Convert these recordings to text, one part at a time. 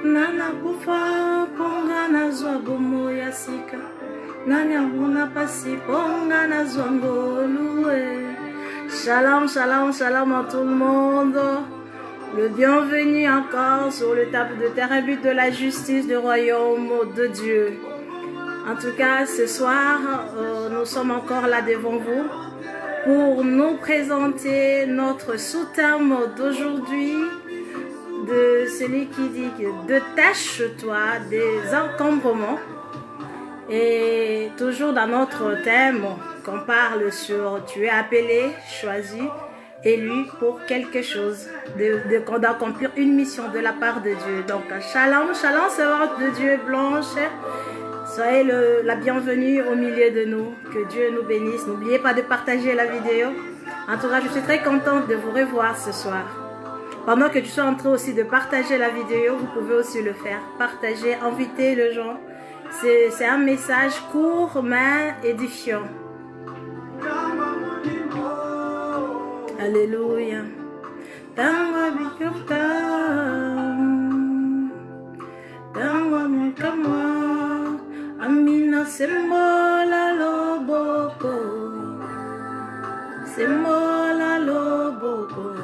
Nana kufa ponga na zwa bomo ya sika. Nana muna pasi ponga na zwa ngolue. Shalom, shalom, shalom à tout le monde. Le bienvenu encore sur le tapis de terre et but de la justice du royaume de Dieu. En tout cas, ce soir, nous sommes encore là devant vous pour nous présenter notre sous-thème d'aujourd'hui, de celui qui dit que détache-toi des encombrements. Et toujours dans notre thème, qu'on parle sur tu es appelé, choisi, élu pour quelque chose, d'accomplir une mission de la part de Dieu. Donc, shalom, shalom, servante de Dieu blanche. Soyez la bienvenue au milieu de nous. Que Dieu nous bénisse. N'oubliez pas de partager la vidéo. En tout cas, je suis très contente de vous revoir ce soir. Pendant que tu sois en train aussi de partager la vidéo, vous pouvez aussi le faire. Partager, inviter les gens. C'est un message court mais édifiant. Alléluia. Amina semola loboko. Semola loboko.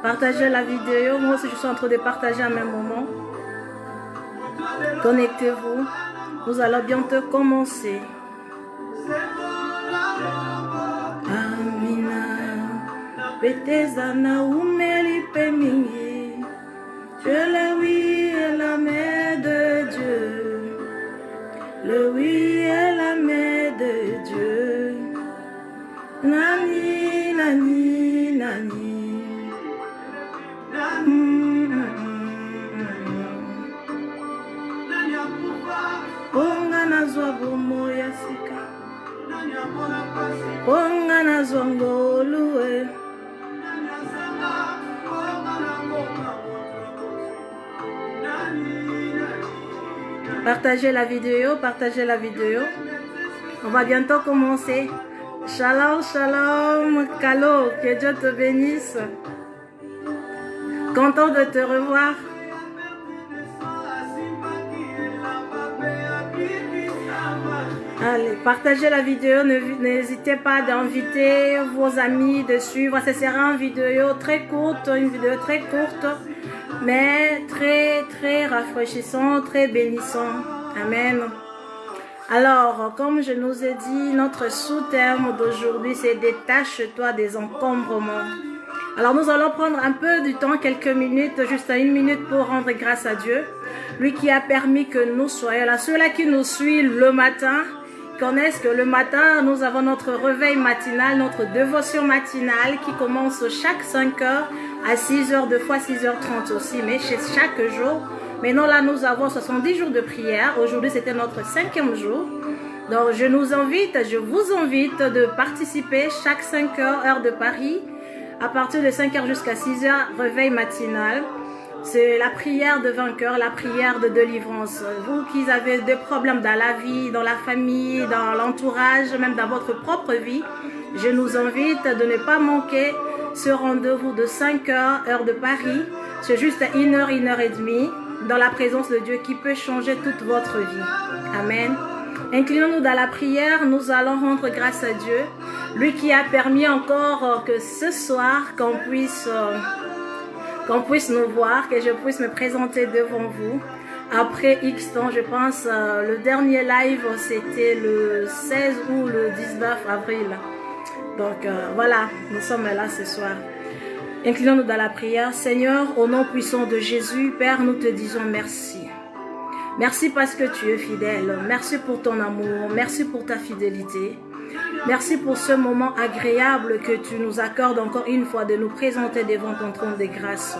Partagez la vidéo. Moi aussi je suis en train de partager à même moment. Connectez-vous. Nous allons bientôt commencer. Amina. Betezana umeli pemingi. Je le oui et la main de Dieu. Le oui et la main de Dieu. Nani, nani, nani. Ponga na zwa bomo ya sika. Ponga na zwa ngolue. Partagez la vidéo, partagez la vidéo. On va bientôt commencer. Shalom, shalom, Kalo, que Dieu te bénisse. Content de te revoir. Allez, partagez la vidéo, n'hésitez pas d'inviter vos amis de suivre. Ce sera une vidéo très courte, mais très rafraîchissante, très bénissante. Amen. Alors, comme je nous ai dit, notre sous-thème d'aujourd'hui, c'est détache-toi des encombrements. Alors, nous allons prendre un peu du temps, quelques minutes, juste 1 minute pour rendre grâce à Dieu. Lui qui a permis que nous soyons là. Ceux-là qui nous suivent le matin, connaissent que le matin, nous avons notre réveil matinal, notre dévotion matinale qui commence chaque 5 heures à 6 heures, deux fois 6h30 aussi, mais chaque jour. Maintenant, là, nous avons 70 jours de prière. Aujourd'hui, c'était notre 5e jour. Donc, je vous invite de participer chaque 5 heures, heure de Paris, à partir de 5 heures jusqu'à 6 heures, réveil matinal. C'est la prière de vainqueur, la prière de délivrance. Vous qui avez des problèmes dans la vie, dans la famille, dans l'entourage, même dans votre propre vie, je nous invite de ne pas manquer ce rendez-vous de 5 heures, heure de Paris. C'est juste 1 heure, 1 heure et demie, dans la présence de Dieu qui peut changer toute votre vie. Amen. Inclinons-nous dans la prière, nous allons rendre grâce à Dieu. Lui qui a permis encore que ce soir, qu'on puisse nous voir, que je puisse me présenter devant vous. Après X temps, je pense, le dernier live, c'était le 16 ou le 19 avril. Donc voilà, nous sommes là ce soir. Inclinons-nous dans la prière. Seigneur, au nom puissant de Jésus, Père, nous te disons merci. Merci parce que tu es fidèle. Merci pour ton amour. Merci pour ta fidélité. Merci pour ce moment agréable que tu nous accordes encore une fois de nous présenter devant ton trône de grâce.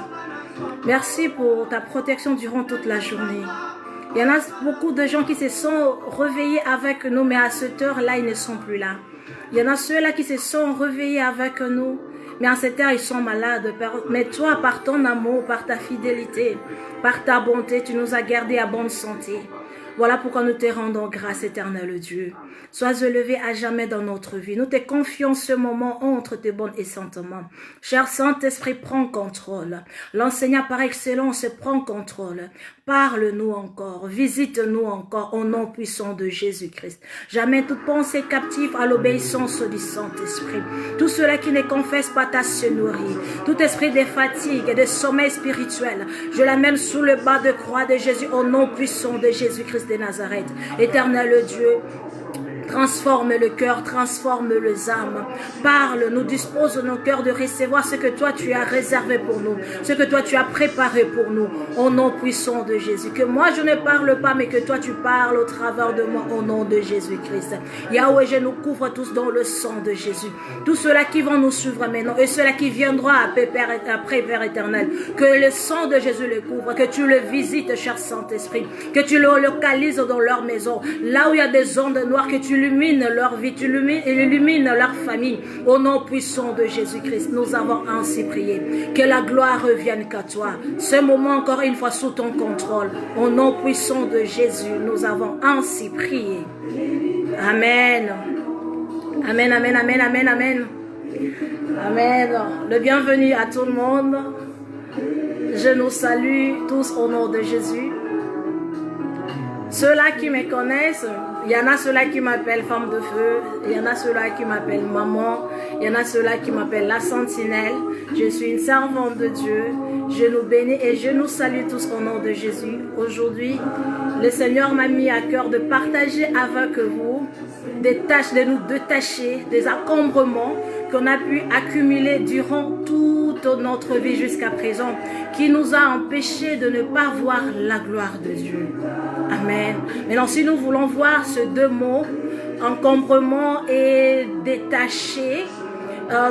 Merci pour ta protection durant toute la journée. Il y en a beaucoup de gens qui se sont réveillés avec nous, mais à cette heure-là, ils ne sont plus là. Il y en a ceux-là qui se sont réveillés avec nous, mais en cette heure, ils sont malades. Mais toi, par ton amour, par ta fidélité, par ta bonté, tu nous as gardés à bonne santé. Voilà pourquoi nous te rendons grâce, éternel Dieu. Sois élevé à jamais dans notre vie. Nous te confions ce moment entre tes bonnes et saintes mains. Cher Saint-Esprit, prends contrôle. L'enseignant par excellence prend contrôle. Parle-nous encore, visite-nous encore au nom puissant de Jésus-Christ. Jamais toute pensée captive à l'obéissance du Saint-Esprit. Tout cela qui ne confesse pas ta seigneurie, tout esprit de fatigue et de sommeil spirituel, je l'amène sous le bas de croix de Jésus au nom puissant de Jésus-Christ de Nazareth. Éternel Dieu, transforme le cœur, transforme les âmes. Parle, nous dispose nos cœurs de recevoir ce que toi tu as réservé pour nous, ce que toi tu as préparé pour nous, au nom puissant de Jésus. Que moi je ne parle pas, mais que toi tu parles au travers de moi, au nom de Jésus-Christ. Yahweh, je nous couvre tous dans le sang de Jésus. Tous ceux-là qui vont nous suivre maintenant et ceux-là qui viendront après, Père éternel, que le sang de Jésus le couvre, que tu le visites, cher Saint-Esprit, que tu le localises dans leur maison, là où il y a des ondes noires, que tu illumines leur vie, tu illumines leur famille. Au nom puissant de Jésus-Christ, nous avons ainsi prié. Que la gloire revienne qu'à toi. Ce moment encore une fois sous ton contrôle. Au nom puissant de Jésus, nous avons ainsi prié. Amen. Amen, amen, amen, amen, amen. Amen. Le bienvenu à tout le monde. Je nous salue tous au nom de Jésus. Ceux-là qui me connaissent, il y en a ceux-là qui m'appellent femme de feu, il y en a ceux-là qui m'appellent maman, il y en a ceux-là qui m'appellent la sentinelle. Je suis une servante de Dieu. Je nous bénis et je nous salue tous au nom de Jésus. Aujourd'hui, le Seigneur m'a mis à cœur de partager avec vous des tâches, de nous détacher des encombrements qu'on a pu accumuler durant toute notre vie jusqu'à présent, qui nous a empêchés de ne pas voir la gloire de Dieu. Amen. Maintenant, si nous voulons voir ces deux mots, encombrement et détaché,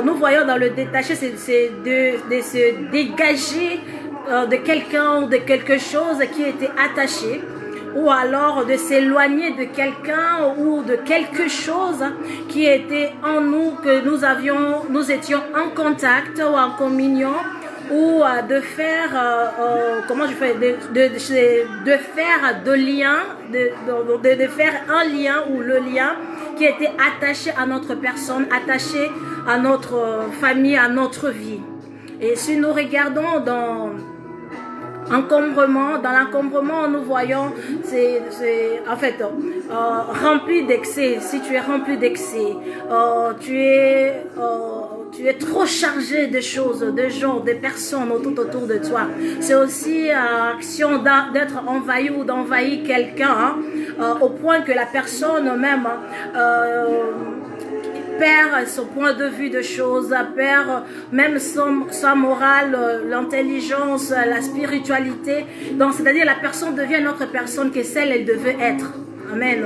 nous voyons dans le détaché, c'est de se dégager de quelqu'un ou de quelque chose qui était attaché, ou alors de s'éloigner de quelqu'un ou de quelque chose qui était en nous, que nous étions en contact ou en communion, ou de faire, comment je fais, de faire de lien, de faire un lien ou le lien qui était attaché à notre personne, attaché à notre famille, à notre vie. Et si nous regardons dans l'encombrement, nous voyons, c'est en fait rempli d'excès. Si tu es rempli d'excès, tu es trop chargé de choses, de gens, de personnes tout autour de toi. C'est aussi action d'être envahi ou d'envahir quelqu'un, au point que la personne même perd son point de vue de choses, perd même sa morale, l'intelligence, la spiritualité. Donc, c'est-à-dire la personne devient une autre personne que celle elle devait être. Amen.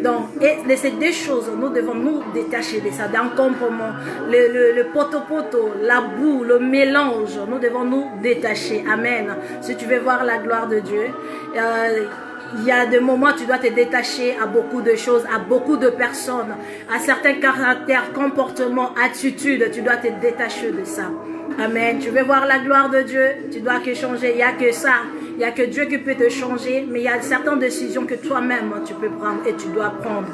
Donc, et de ces deux choses, nous devons nous détacher de ça, d'encombrement, le poteau-poteau, la boue, le mélange, nous devons nous détacher. Amen. Si tu veux voir la gloire de Dieu, il y a des moments où tu dois te détacher à beaucoup de choses, à beaucoup de personnes, à certains caractères, comportements, attitudes. Tu dois te détacher de ça. Amen. Tu veux voir la gloire de Dieu, tu dois que changer. Il n'y a que ça. Il n'y a que Dieu qui peut te changer. Mais il y a certaines décisions que toi-même tu peux prendre et tu dois prendre.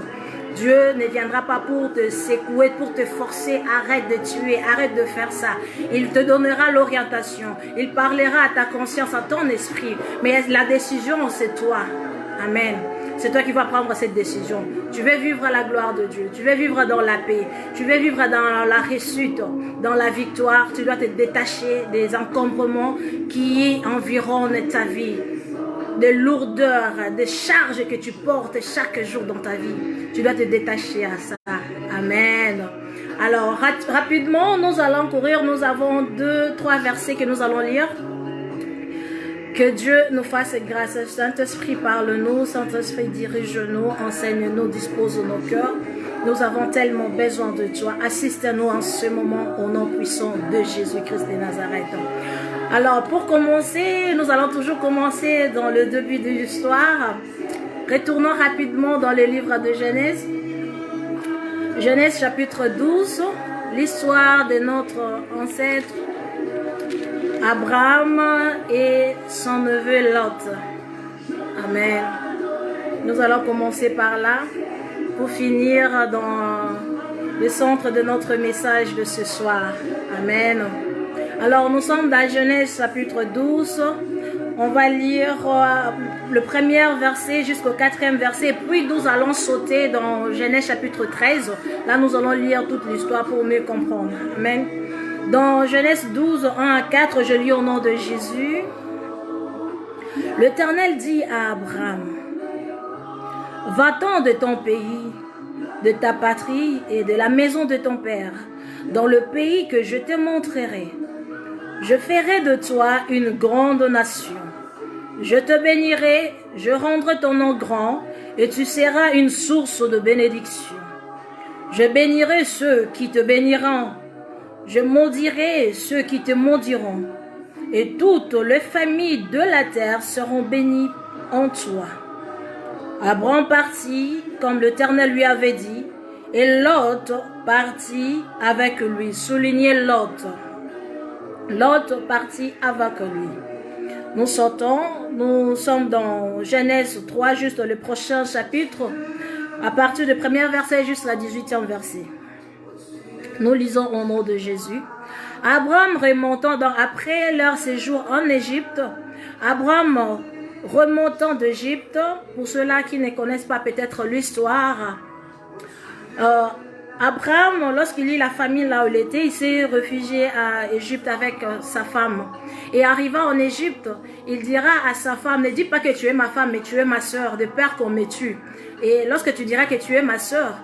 Dieu ne viendra pas pour te secouer, pour te forcer. Arrête de tuer, arrête de faire ça. Il te donnera l'orientation. Il parlera à ta conscience, à ton esprit. Mais la décision, c'est toi. Amen. C'est toi qui vas prendre cette décision. Tu veux vivre la gloire de Dieu. Tu veux vivre dans la paix. Tu veux vivre dans la réussite, dans la victoire. Tu dois te détacher des encombrements qui environnent ta vie. De lourdeur, de charges que tu portes chaque jour dans ta vie. Tu dois te détacher à ça. Amen. Alors, rapidement, nous allons courir. Nous avons 2-3 versets que nous allons lire. Que Dieu nous fasse grâce. Saint-Esprit, parle-nous. Saint-Esprit, dirige-nous, enseigne-nous, dispose nos cœurs. Nous avons tellement besoin de toi. Assiste-nous en ce moment au nom puissant de Jésus-Christ de Nazareth. Alors, pour commencer, nous allons toujours commencer dans le début de l'histoire. Retournons rapidement dans le livre de Genèse. Genèse chapitre 12, l'histoire de notre ancêtre Abraham et son neveu Lot. Amen. Nous allons commencer par là pour finir dans le centre de notre message de ce soir. Amen. Alors, nous sommes dans Genèse chapitre 12. On va lire le premier verset jusqu'au 4e verset. Puis nous allons sauter dans Genèse chapitre 13. Là, nous allons lire toute l'histoire pour mieux comprendre. Amen. Dans Genèse 12, 1 à 4, je lis au nom de Jésus. L'Éternel dit à Abraham, « Va-t'en de ton pays, de ta patrie et de la maison de ton père, dans le pays que je te montrerai. Je ferai de toi une grande nation. Je te bénirai, je rendrai ton nom grand, et tu seras une source de bénédiction. Je bénirai ceux qui te béniront, je maudirai ceux qui te maudiront, et toutes les familles de la terre seront bénies en toi. » Abraham partit, comme l'Éternel lui avait dit, et Lot partit avec lui. Soulignez Lot. Lot partit avec lui. Nous sommes dans Genèse 3, juste le prochain chapitre, à partir du premier verset jusqu'à 18e verset. Nous lisons au nom de Jésus. Abraham remontant après leur séjour en Égypte, Abraham remontant d'Égypte, pour ceux-là qui ne connaissent pas peut-être l'histoire, Abraham, lorsqu'il lit la famine là où il était, il s'est réfugié à Égypte avec sa femme. Et arrivant en Égypte, il dira à sa femme, ne dis pas que tu es ma femme, mais tu es ma soeur, de peur qu'on me tue. Et lorsque tu diras que tu es ma soeur,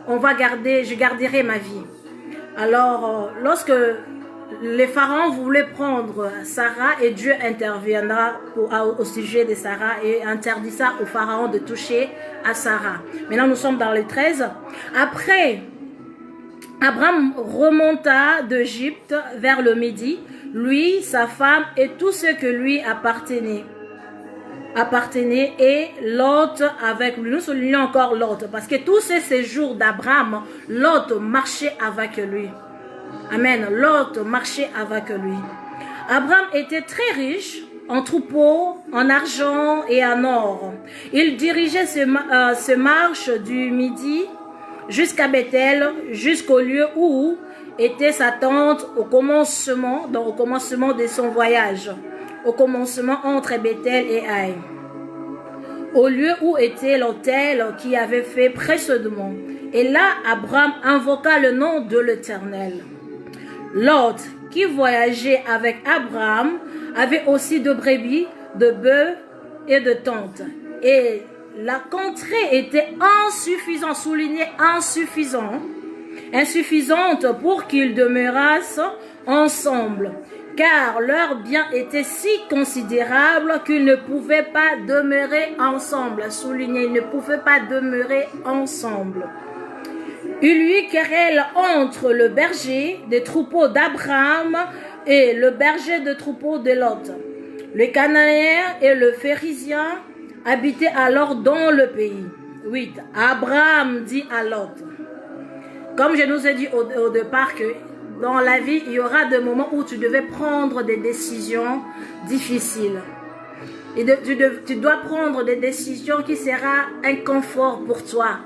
je garderai ma vie. Alors, lorsque les pharaons voulaient prendre Sarah, et Dieu interviendra au sujet de Sarah et interdit ça aux pharaons de toucher à Sarah. Maintenant, nous sommes dans le 13. Après, Abraham remonta d'Égypte vers le midi, lui, sa femme et tout ce que lui appartenait, et Lot avec lui. Nous soulignons encore Lot, parce que tous ces séjours d'Abraham, Lot marchait avec lui. Amen. Lot marchait avec lui. Abraham était très riche en troupeaux, en argent et en or. Il dirigeait ses marches du midi jusqu'à Bethel, jusqu'au lieu où était sa tente au commencement de son voyage, au commencement entre Bethel et Haï, au lieu où était l'autel qu'il avait fait précédemment. Et là, Abraham invoqua le nom de l'Éternel. Lot, qui voyageait avec Abraham, avait aussi de brebis, de bœufs et de tentes. Et la contrée était insuffisante, souligné insuffisante pour qu'ils demeurassent ensemble, car leurs biens étaient si considérables qu'ils ne pouvaient pas demeurer ensemble. Souligné, ils ne pouvaient pas demeurer ensemble. Il y eut querelle entre le berger des troupeaux d'Abraham et le berger des troupeaux de Lot. Le Cananéen et le Phérisien habitaient alors dans le pays. 8. Abraham dit à Lot, comme je nous ai dit au départ, que dans la vie, il y aura des moments où tu devais prendre des décisions difficiles. Et tu dois prendre des décisions qui seront un confort pour toi.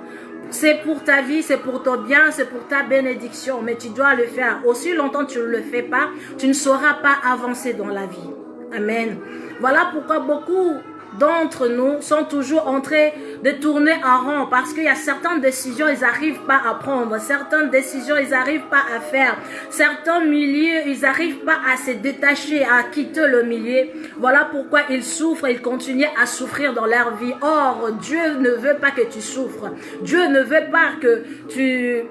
C'est pour ta vie, c'est pour ton bien, c'est pour ta bénédiction, mais tu dois le faire. Aussi longtemps que tu ne le fais pas, tu ne sauras pas avancer dans la vie. Amen. Voilà pourquoi beaucoup d'entre nous sont toujours en train de tourner en rond, parce qu'il y a certaines décisions, ils n'arrivent pas à prendre, certaines décisions, ils n'arrivent pas à faire, certains milieux, ils n'arrivent pas à se détacher, à quitter le milieu. Voilà pourquoi ils souffrent, ils continuent à souffrir dans leur vie. Or, Dieu ne veut pas que tu souffres. Dieu ne veut pas que tu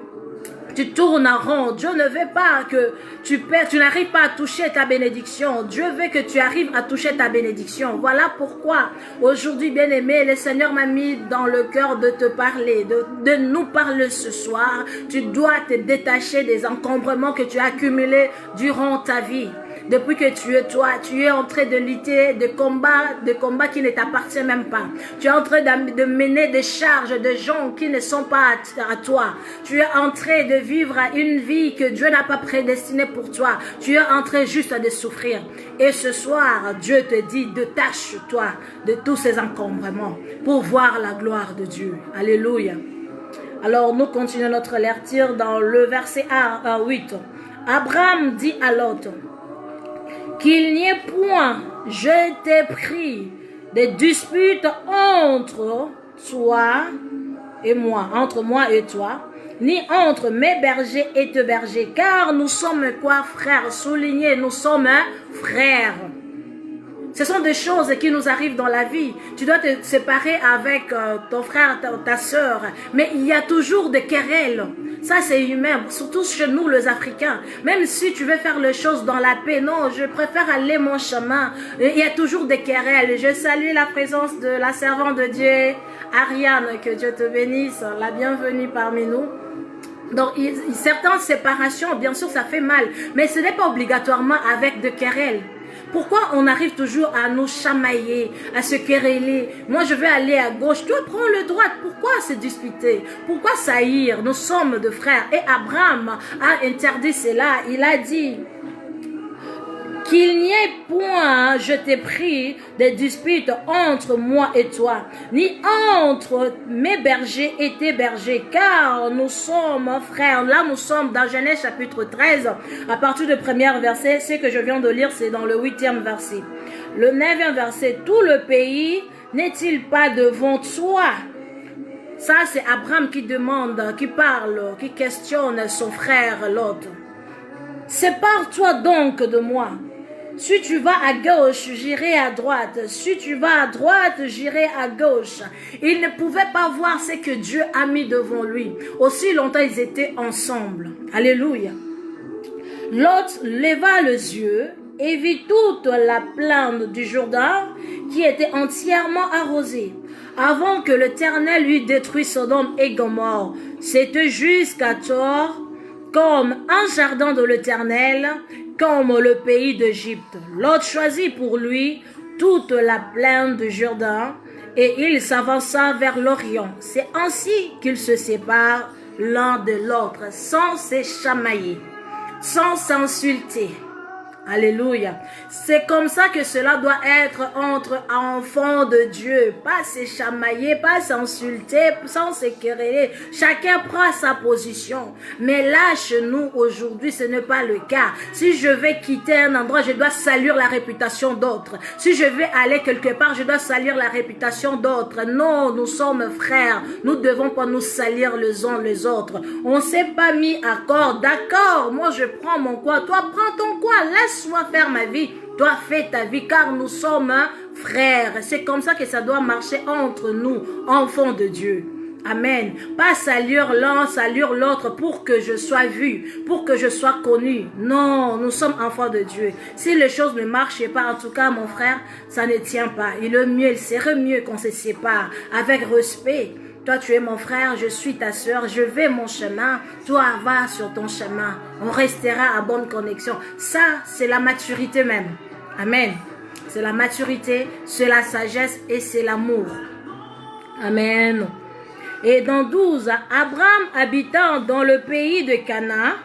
tournes en rond. Dieu ne veut pas que tu n'arrives pas à toucher ta bénédiction. Dieu veut que tu arrives à toucher ta bénédiction. Voilà pourquoi aujourd'hui, bien-aimé, le Seigneur m'a mis dans le cœur de te parler, de nous parler ce soir. Tu dois te détacher des encombrements que tu as accumulés durant ta vie. Depuis que tu es en train de lutter, de combats qui ne t'appartiennent même pas. Tu es en train de mener des charges de gens qui ne sont pas à toi. Tu es en train de vivre une vie que Dieu n'a pas prédestinée pour toi. Tu es en train juste de souffrir. Et ce soir, Dieu te dit, détache-toi de tous ces encombrements pour voir la gloire de Dieu. Alléluia. Alors, nous continuons notre lecture dans le verset 8. Abraham dit à Lot, qu'il n'y ait point, je t'ai pris, de disputes entre toi et moi, entre moi et toi, ni entre mes bergers et tes bergers, car nous sommes quoi, frères? Soulignez, nous sommes frères. Ce sont des choses qui nous arrivent dans la vie. Tu dois te séparer avec ton frère, ta soeur. Mais il y a toujours des querelles. Ça, c'est humain, surtout chez nous, les Africains. Même si tu veux faire les choses dans la paix, non, je préfère aller mon chemin. Il y a toujours des querelles. Je salue la présence de la servante de Dieu, Ariane, que Dieu te bénisse, la bienvenue parmi nous. Donc, certaines séparations, bien sûr, ça fait mal. Mais ce n'est pas obligatoirement avec de querelles. Pourquoi on arrive toujours à nous chamailler, à se quereller? Moi, je vais aller à gauche, toi prends le droite. Pourquoi se disputer? Pourquoi saillir? Nous sommes de frères. Et Abraham a interdit cela. Il a dit qu'il n'y ait point, je t'ai pris, des disputes entre moi et toi, ni entre mes bergers et tes bergers, car nous sommes frères. Là, nous sommes dans Genèse chapitre 13, à partir du premier verset. Ce que je viens de lire, c'est dans le 8e verset. Le 9e verset, tout le pays n'est-il pas devant toi? Ça, c'est Abraham qui demande, qui parle, qui questionne son frère Lot. Sépare-toi donc de moi. Si tu vas à gauche, j'irai à droite. Si tu vas à droite, j'irai à gauche. Il ne pouvait pas voir ce que Dieu a mis devant lui. Aussi longtemps ils étaient ensemble. Alléluia. Lot leva les yeux et vit toute la plaine du Jourdain qui était entièrement arrosée. Avant que l'Éternel lui détruise Sodome et Gomorrhe, c'était jusqu'à Thor, comme un jardin de l'Éternel, comme le pays d'Égypte. Lot choisit pour lui toute la plaine du Jourdain et il s'avança vers l'Orient. C'est ainsi qu'ils se séparent l'un de l'autre, sans se chamailler, sans s'insulter. Alléluia. C'est comme ça que cela doit être entre enfants de Dieu. Pas se chamailler, pas s'insulter, sans se quereller. Chacun prend sa position. Mais là, chez nous, aujourd'hui, ce n'est pas le cas. Si je vais quitter un endroit, je dois salir la réputation d'autres. Si je vais aller quelque part, je dois salir la réputation d'autres. Non, nous sommes frères. Nous ne devons pas nous salir les uns les autres. On ne s'est pas mis accord. D'accord, moi je prends mon quoi. Toi, prends ton quoi. Laisse-moi faire ma vie. Toi, fais ta vie, car nous sommes frères. C'est comme ça que ça doit marcher entre nous, enfants de Dieu. Amen. Pas salir l'un, salir l'autre pour que je sois vu, pour que je sois connu. Non, nous sommes enfants de Dieu. Si les choses ne marchent pas, en tout cas, mon frère, ça ne tient pas. Il serait mieux qu'on se sépare avec respect. Toi, tu es mon frère, je suis ta soeur, je vais mon chemin, toi, va sur ton chemin. On restera à bonne connexion. Ça, c'est la maturité même. Amen. C'est la maturité, c'est la sagesse et c'est l'amour. Amen. Et dans 12, Abraham habitant dans le pays de Canaan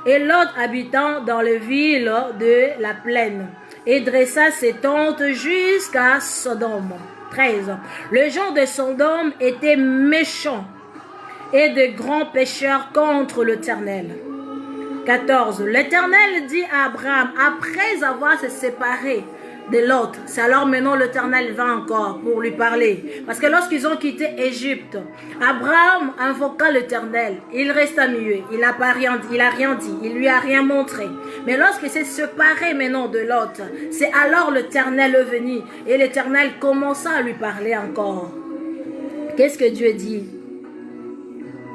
et Lot habitant dans les villes de la plaine et dressa ses tentes jusqu'à Sodome. 13. Les gens de Sodome étaient méchants et de grands pécheurs contre l'Éternel. 14. L'Éternel dit à Abraham, après avoir se séparé de Lot, c'est alors maintenant l'Éternel va encore pour lui parler. Parce que lorsqu'ils ont quitté Égypte, Abraham invoqua l'Éternel. Il resta muet, il n'a rien dit, il lui a rien montré. Mais lorsqu'il s'est séparé maintenant de Lot, c'est alors l'Éternel est venu et l'Éternel commença à lui parler encore. Qu'est-ce que Dieu dit?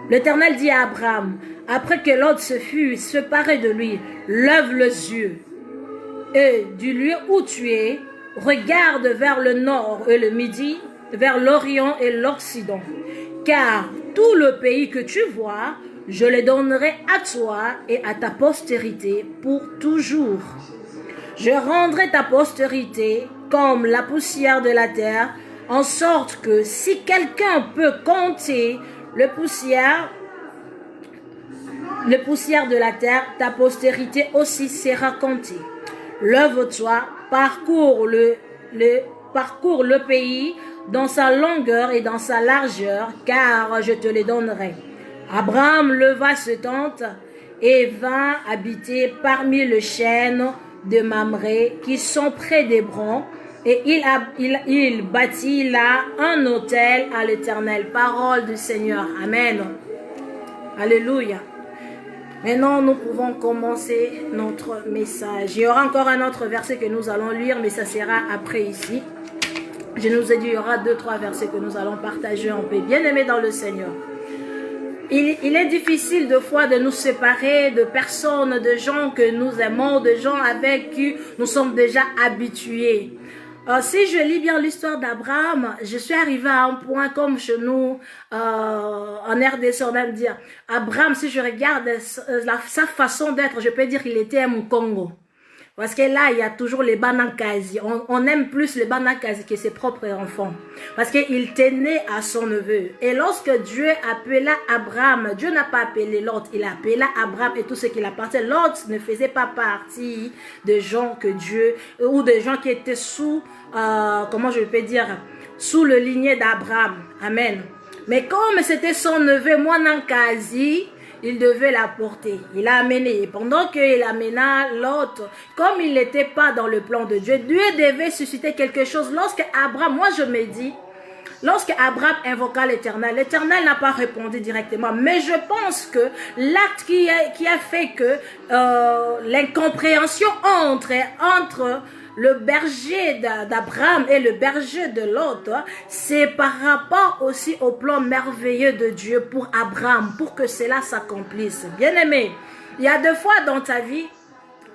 L'Éternel dit à Abraham, après que Lot se fut séparé de lui, lève les yeux. Et du lieu où tu es, regarde vers le nord et le midi, vers l'Orient et l'Occident. Car tout le pays que tu vois, je le donnerai à toi et à ta postérité pour toujours. Je rendrai ta postérité comme la poussière de la terre, en sorte que si quelqu'un peut compter le poussière de la terre, ta postérité aussi sera comptée. Lève-toi, parcours le pays dans sa longueur et dans sa largeur, car je te les donnerai. Abraham leva ses tentes et vint habiter parmi les chênes de Mamré qui sont près d'Hébron, et il bâtit là un autel à l'Éternel. Parole du Seigneur. Amen. Alléluia. Maintenant, nous pouvons commencer notre message. Il y aura encore un autre verset que nous allons lire, mais ça sera après ici. Je nous ai dit, il y aura 2-3 versets que nous allons partager en paix. Bien-aimés dans le Seigneur. Il est difficile de fois de nous séparer de personnes, de gens que nous aimons, de gens avec qui nous sommes déjà habitués. Si je lis bien l'histoire d'Abraham, je suis arrivée à un point comme chez nous, en RDC, on aime dire, Abraham, si je regarde sa façon d'être, je peux dire qu'il était un Congo. Parce que là, il y a toujours les Banankazi. On aime plus les Banankazi que ses propres enfants. Parce qu'il tenait à son neveu. Et lorsque Dieu appela Abraham, Dieu n'a pas appelé Lot, il a appelé Abraham et tout ce qui appartient. Lot ne faisait pas partie de gens que Dieu, ou de gens qui étaient sous, comment je peux dire, sous le ligné d'Abraham. Amen. Mais comme c'était son neveu, Mwanankazi, il devait la porter. Il l'a amené. Et pendant qu'il amena l'autre, comme il n'était pas dans le plan de Dieu, Dieu devait susciter quelque chose. Lorsque Abraham, moi je me dis, lorsque Abraham invoqua l'Éternel, l'Éternel n'a pas répondu directement. Mais je pense que l'acte qui a fait que l'incompréhension entre le berger d'Abraham et le berger de l'autre, c'est par rapport aussi au plan merveilleux de Dieu pour Abraham, pour que cela s'accomplisse. Bien-aimé, il y a deux fois dans ta vie,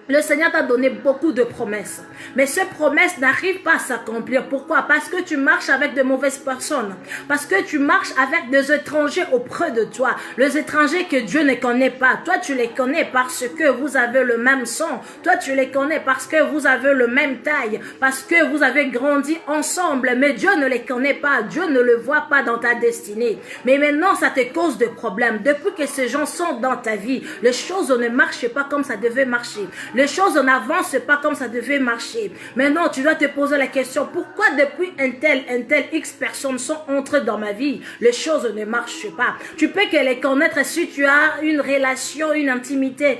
le Seigneur t'a donné beaucoup de promesses. Mais ces promesses n'arrivent pas à s'accomplir. Pourquoi? Parce que tu marches avec de mauvaises personnes. Parce que tu marches avec des étrangers auprès de toi. Les étrangers que Dieu ne connaît pas. Toi, tu les connais parce que vous avez le même sang. Toi, tu les connais parce que vous avez le même taille. Parce que vous avez grandi ensemble. Mais Dieu ne les connaît pas. Dieu ne le voit pas dans ta destinée. Mais maintenant, ça te cause des problèmes. Depuis que ces gens sont dans ta vie, les choses ne marchent pas comme ça devait marcher. Les choses n'avancent pas comme ça devait marcher. Maintenant, tu dois te poser la question, pourquoi depuis un tel X personnes sont entrées dans ma vie, les choses ne marchent pas. Tu peux que les connaître si tu as une relation, une intimité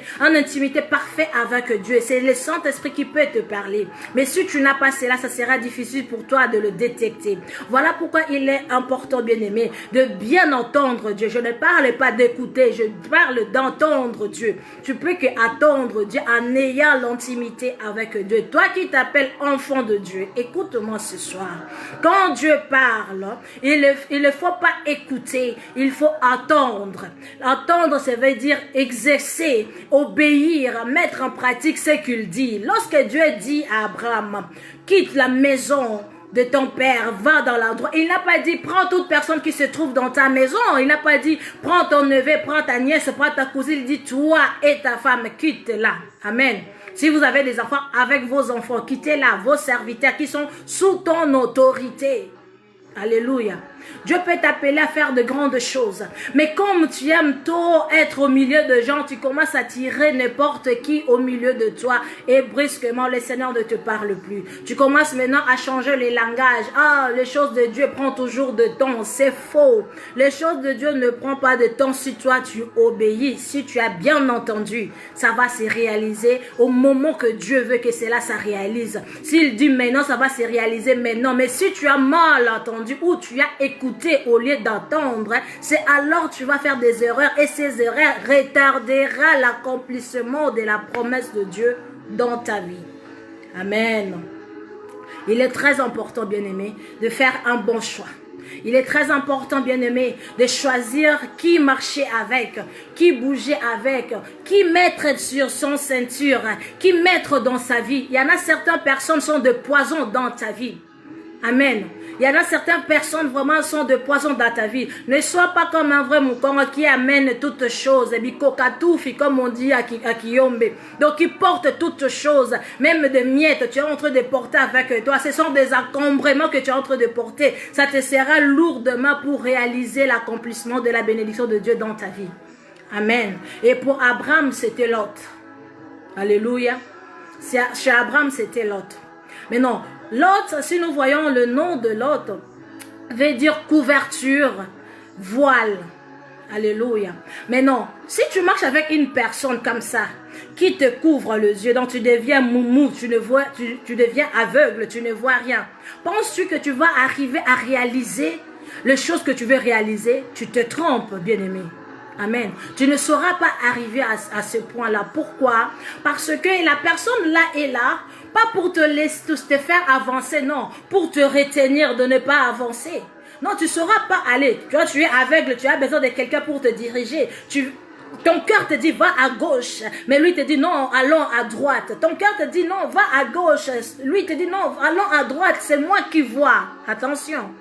parfaite avec Dieu. C'est le Saint-Esprit qui peut te parler. Mais si tu n'as pas cela, ça sera difficile pour toi de le détecter. Voilà pourquoi il est important, bien-aimé, de bien entendre Dieu. Je ne parle pas d'écouter, je parle d'entendre Dieu. Tu peux que attendre Dieu en ayant l'intimité avec Dieu. Toi qui t'appelles enfant de Dieu, écoute-moi ce soir. Quand Dieu parle, il ne faut pas écouter, il faut attendre. Attendre, ça veut dire exercer, obéir, mettre en pratique ce qu'il dit. Lorsque Dieu dit à Abraham, quitte la maison de ton père, va dans l'endroit. Il n'a pas dit, prends toute personne qui se trouve dans ta maison. Il n'a pas dit, prends ton neveu, prends ta nièce, prends ta cousine. Il dit, toi et ta femme, quitte-la. Amen. Si vous avez des enfants, avec vos enfants, quittez-la, vos serviteurs qui sont sous ton autorité. Alléluia. Dieu peut t'appeler à faire de grandes choses. Mais comme tu aimes trop être au milieu de gens, tu commences à tirer n'importe qui au milieu de toi. Et brusquement, le Seigneur ne te parle plus. Tu commences maintenant à changer les langages. Ah, les choses de Dieu prennent toujours de temps. C'est faux. Les choses de Dieu ne prennent pas de temps si toi tu obéis. Si tu as bien entendu, ça va se réaliser au moment que Dieu veut que cela se réalise. S'il dit maintenant, ça va se réaliser maintenant. Mais si tu as mal entendu ou tu as écouté au lieu d'entendre, c'est alors tu vas faire des erreurs et ces erreurs retardera l'accomplissement de la promesse de Dieu dans ta vie. Amen. Il est très important, bien-aimé, de faire un bon choix. Il est très important, bien-aimé, de choisir qui marcher avec, qui bouger avec, qui mettre sur son ceinture, qui mettre dans sa vie. Il y en a certaines personnes qui sont de poison dans ta vie. Amen. Il y en a certaines personnes vraiment sont de poison dans ta vie. Ne sois pas comme un vrai mouton qui amène toutes choses. Et bikokatoufi, comme on dit à Kiyombe. Donc, qui porte toutes choses. Même des miettes, tu es en train de porter avec toi. Ce sont des encombrements que tu es en train de porter. Ça te sera lourdement pour réaliser l'accomplissement de la bénédiction de Dieu dans ta vie. Amen. Et pour Abraham, c'était Lot. Alléluia. Chez Abraham, c'était Lot. Mais non, Lot, si nous voyons le nom de Lot, veut dire couverture, voile. Alléluia. Mais non, si tu marches avec une personne comme ça, qui te couvre les yeux, donc tu deviens moumou, tu deviens aveugle, tu ne vois rien. Penses-tu que tu vas arriver à réaliser les choses que tu veux réaliser? Tu te trompes, bien-aimé. Amen. Tu ne sauras pas arriver à ce point-là. Pourquoi? Parce que la personne là est là, pas pour te faire avancer, non, pour te retenir de ne pas avancer. Non, tu ne sauras pas aller. Tu vois, tu es aveugle, tu as besoin de quelqu'un pour te diriger. Ton cœur te dit va à gauche, mais lui te dit non, allons à droite. Ton cœur te dit non, va à gauche, lui te dit non, allons à droite, c'est moi qui vois. Attention.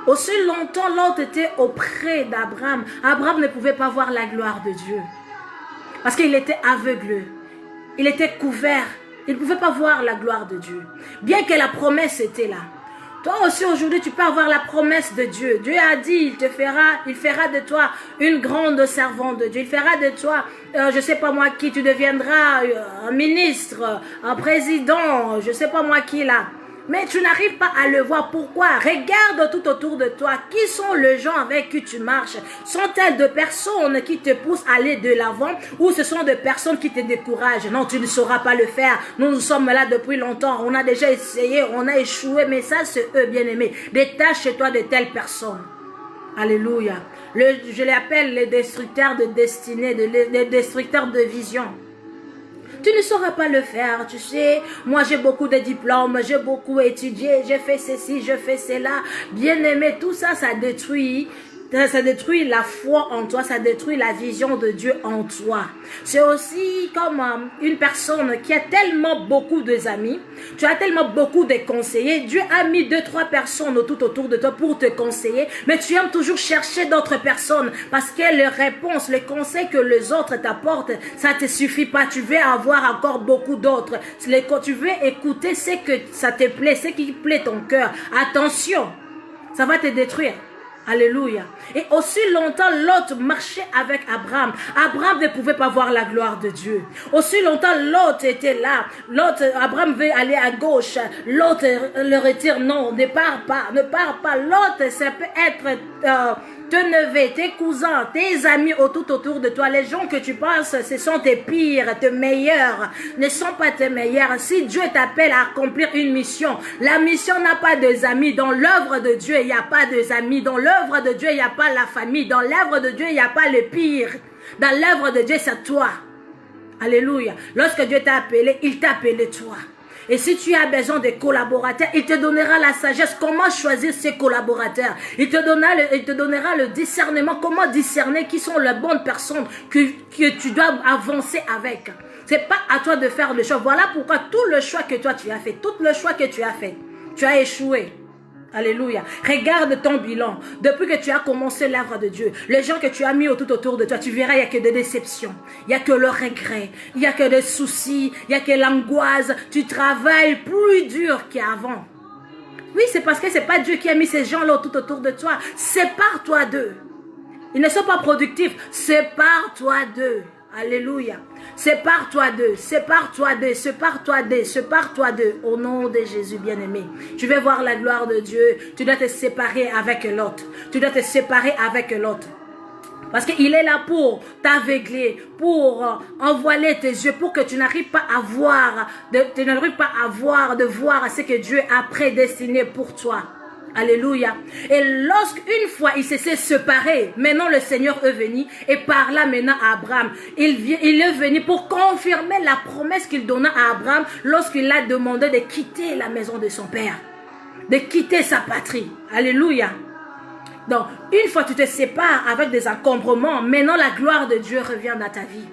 Aussi longtemps, Lot était auprès d'Abraham. Abraham ne pouvait pas voir la gloire de Dieu. Parce qu'il était aveugle. Il était couvert. Il ne pouvait pas voir la gloire de Dieu. Bien que la promesse était là. Toi aussi aujourd'hui, tu peux avoir la promesse de Dieu. Dieu a dit, il fera de toi une grande servante de Dieu. Il fera de toi, je ne sais pas moi qui, tu deviendras un ministre, un président, je ne sais pas moi qui là. Mais tu n'arrives pas à le voir. Pourquoi? Regarde tout autour de toi. Qui sont les gens avec qui tu marches? Sont-elles des personnes qui te poussent à aller de l'avant ou ce sont des personnes qui te découragent? Non, tu ne sauras pas le faire. Nous sommes là depuis longtemps. On a déjà essayé, on a échoué. Mais ça, c'est eux, bien-aimés. Détache-toi de telles personnes. Alléluia. Je les appelle les destructeurs de destinée, les destructeurs de vision. Tu ne sauras pas le faire, tu sais. Moi, j'ai beaucoup de diplômes, j'ai beaucoup étudié, j'ai fait ceci, je fais cela. Bien aimé, tout ça, ça détruit la foi en toi, ça détruit la vision de Dieu en toi. C'est aussi comme une personne qui a tellement beaucoup d'amis, tu as tellement beaucoup de conseillers. Dieu a mis 2-3 personnes tout autour de toi pour te conseiller, mais tu aimes toujours chercher d'autres personnes parce que les réponses, les conseils que les autres t'apportent, ça ne te suffit pas. Tu veux avoir encore beaucoup d'autres. Tu veux écouter ce que ça te plaît, ce qui plaît ton cœur. Attention, ça va te détruire. Alléluia. Et aussi longtemps, Lot marchait avec Abraham. Abraham ne pouvait pas voir la gloire de Dieu. Aussi longtemps, Lot était là. Abraham veut aller à gauche. Lot le retire. Non, ne pars pas. Ne pars pas. Lot, ça peut être tes neveux, tes cousins, tes amis tout autour de toi. Les gens que tu penses, ce sont tes pires, tes meilleurs. Ne sont pas tes meilleurs. Si Dieu t'appelle à accomplir une mission, la mission n'a pas des amis. Dans l'œuvre de Dieu, il n'y a pas des amis. Dans l'œuvre de Dieu, il n'y a pas la famille. Dans l'œuvre de Dieu, il n'y a pas le pire. Dans l'œuvre de Dieu, c'est toi. Alléluia. Lorsque Dieu t'a appelé, il t'a appelé toi. Et si tu as besoin de collaborateurs, il te donnera la sagesse. Comment choisir ces collaborateurs? Il te donnera le discernement. Comment discerner qui sont les bonnes personnes que tu dois avancer avec. C'est pas à toi de faire le choix. Voilà pourquoi tout le choix que toi tu as fait, tout le choix que tu as fait, tu as échoué. Alléluia. Regarde ton bilan. Depuis que tu as commencé l'œuvre de Dieu, les gens que tu as mis tout autour de toi, tu verras, il n'y a que des déceptions. Il n'y a que le regret. Il n'y a que des soucis. Il n'y a que l'angoisse. Tu travailles plus dur qu'avant. Oui, c'est parce que ce n'est pas Dieu qui a mis ces gens-là tout autour de toi. Sépare-toi d'eux. Ils ne sont pas productifs. Sépare-toi d'eux. Alléluia. Sépare-toi d'eux, sépare-toi d'eux, sépare-toi d'eux, sépare-toi d'eux. Au nom de Jésus bien-aimé. Tu veux voir la gloire de Dieu. Tu dois te séparer avec l'autre. Tu dois te séparer avec l'autre. Parce qu'il est là pour t'aveugler, pour envoyer tes yeux, pour que tu n'arrives pas à voir, de voir ce que Dieu a prédestiné pour toi. Alléluia. Et lorsqu'une fois il s'est séparé, maintenant le Seigneur est venu et parla maintenant à Abraham. Il est venu pour confirmer la promesse qu'il donna à Abraham lorsqu'il a demandé de quitter la maison de son père, de quitter sa patrie. Alléluia. Donc, une fois tu te sépares avec des encombrements, maintenant la gloire de Dieu revient dans ta vie.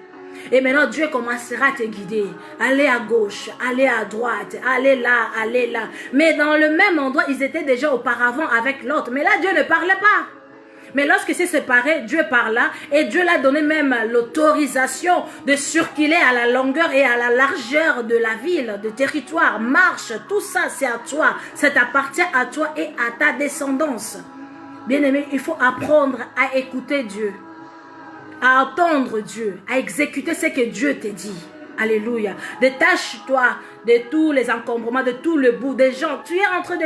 Et maintenant, Dieu commencera à te guider. Aller à gauche, aller à droite, aller là, aller là. Mais dans le même endroit, ils étaient déjà auparavant avec l'autre. Mais là, Dieu ne parlait pas. Mais lorsque c'est séparé, Dieu parla et Dieu l'a donné même l'autorisation de circuler à la longueur et à la largeur de la ville, de territoire. Marche, tout ça c'est à toi. Ça t'appartient à toi et à ta descendance. Bien-aimé, il faut apprendre à écouter Dieu, à entendre Dieu, à exécuter ce que Dieu te dit. Alléluia. Détache-toi de tous les encombrements, de tout le bout des gens. Tu es en train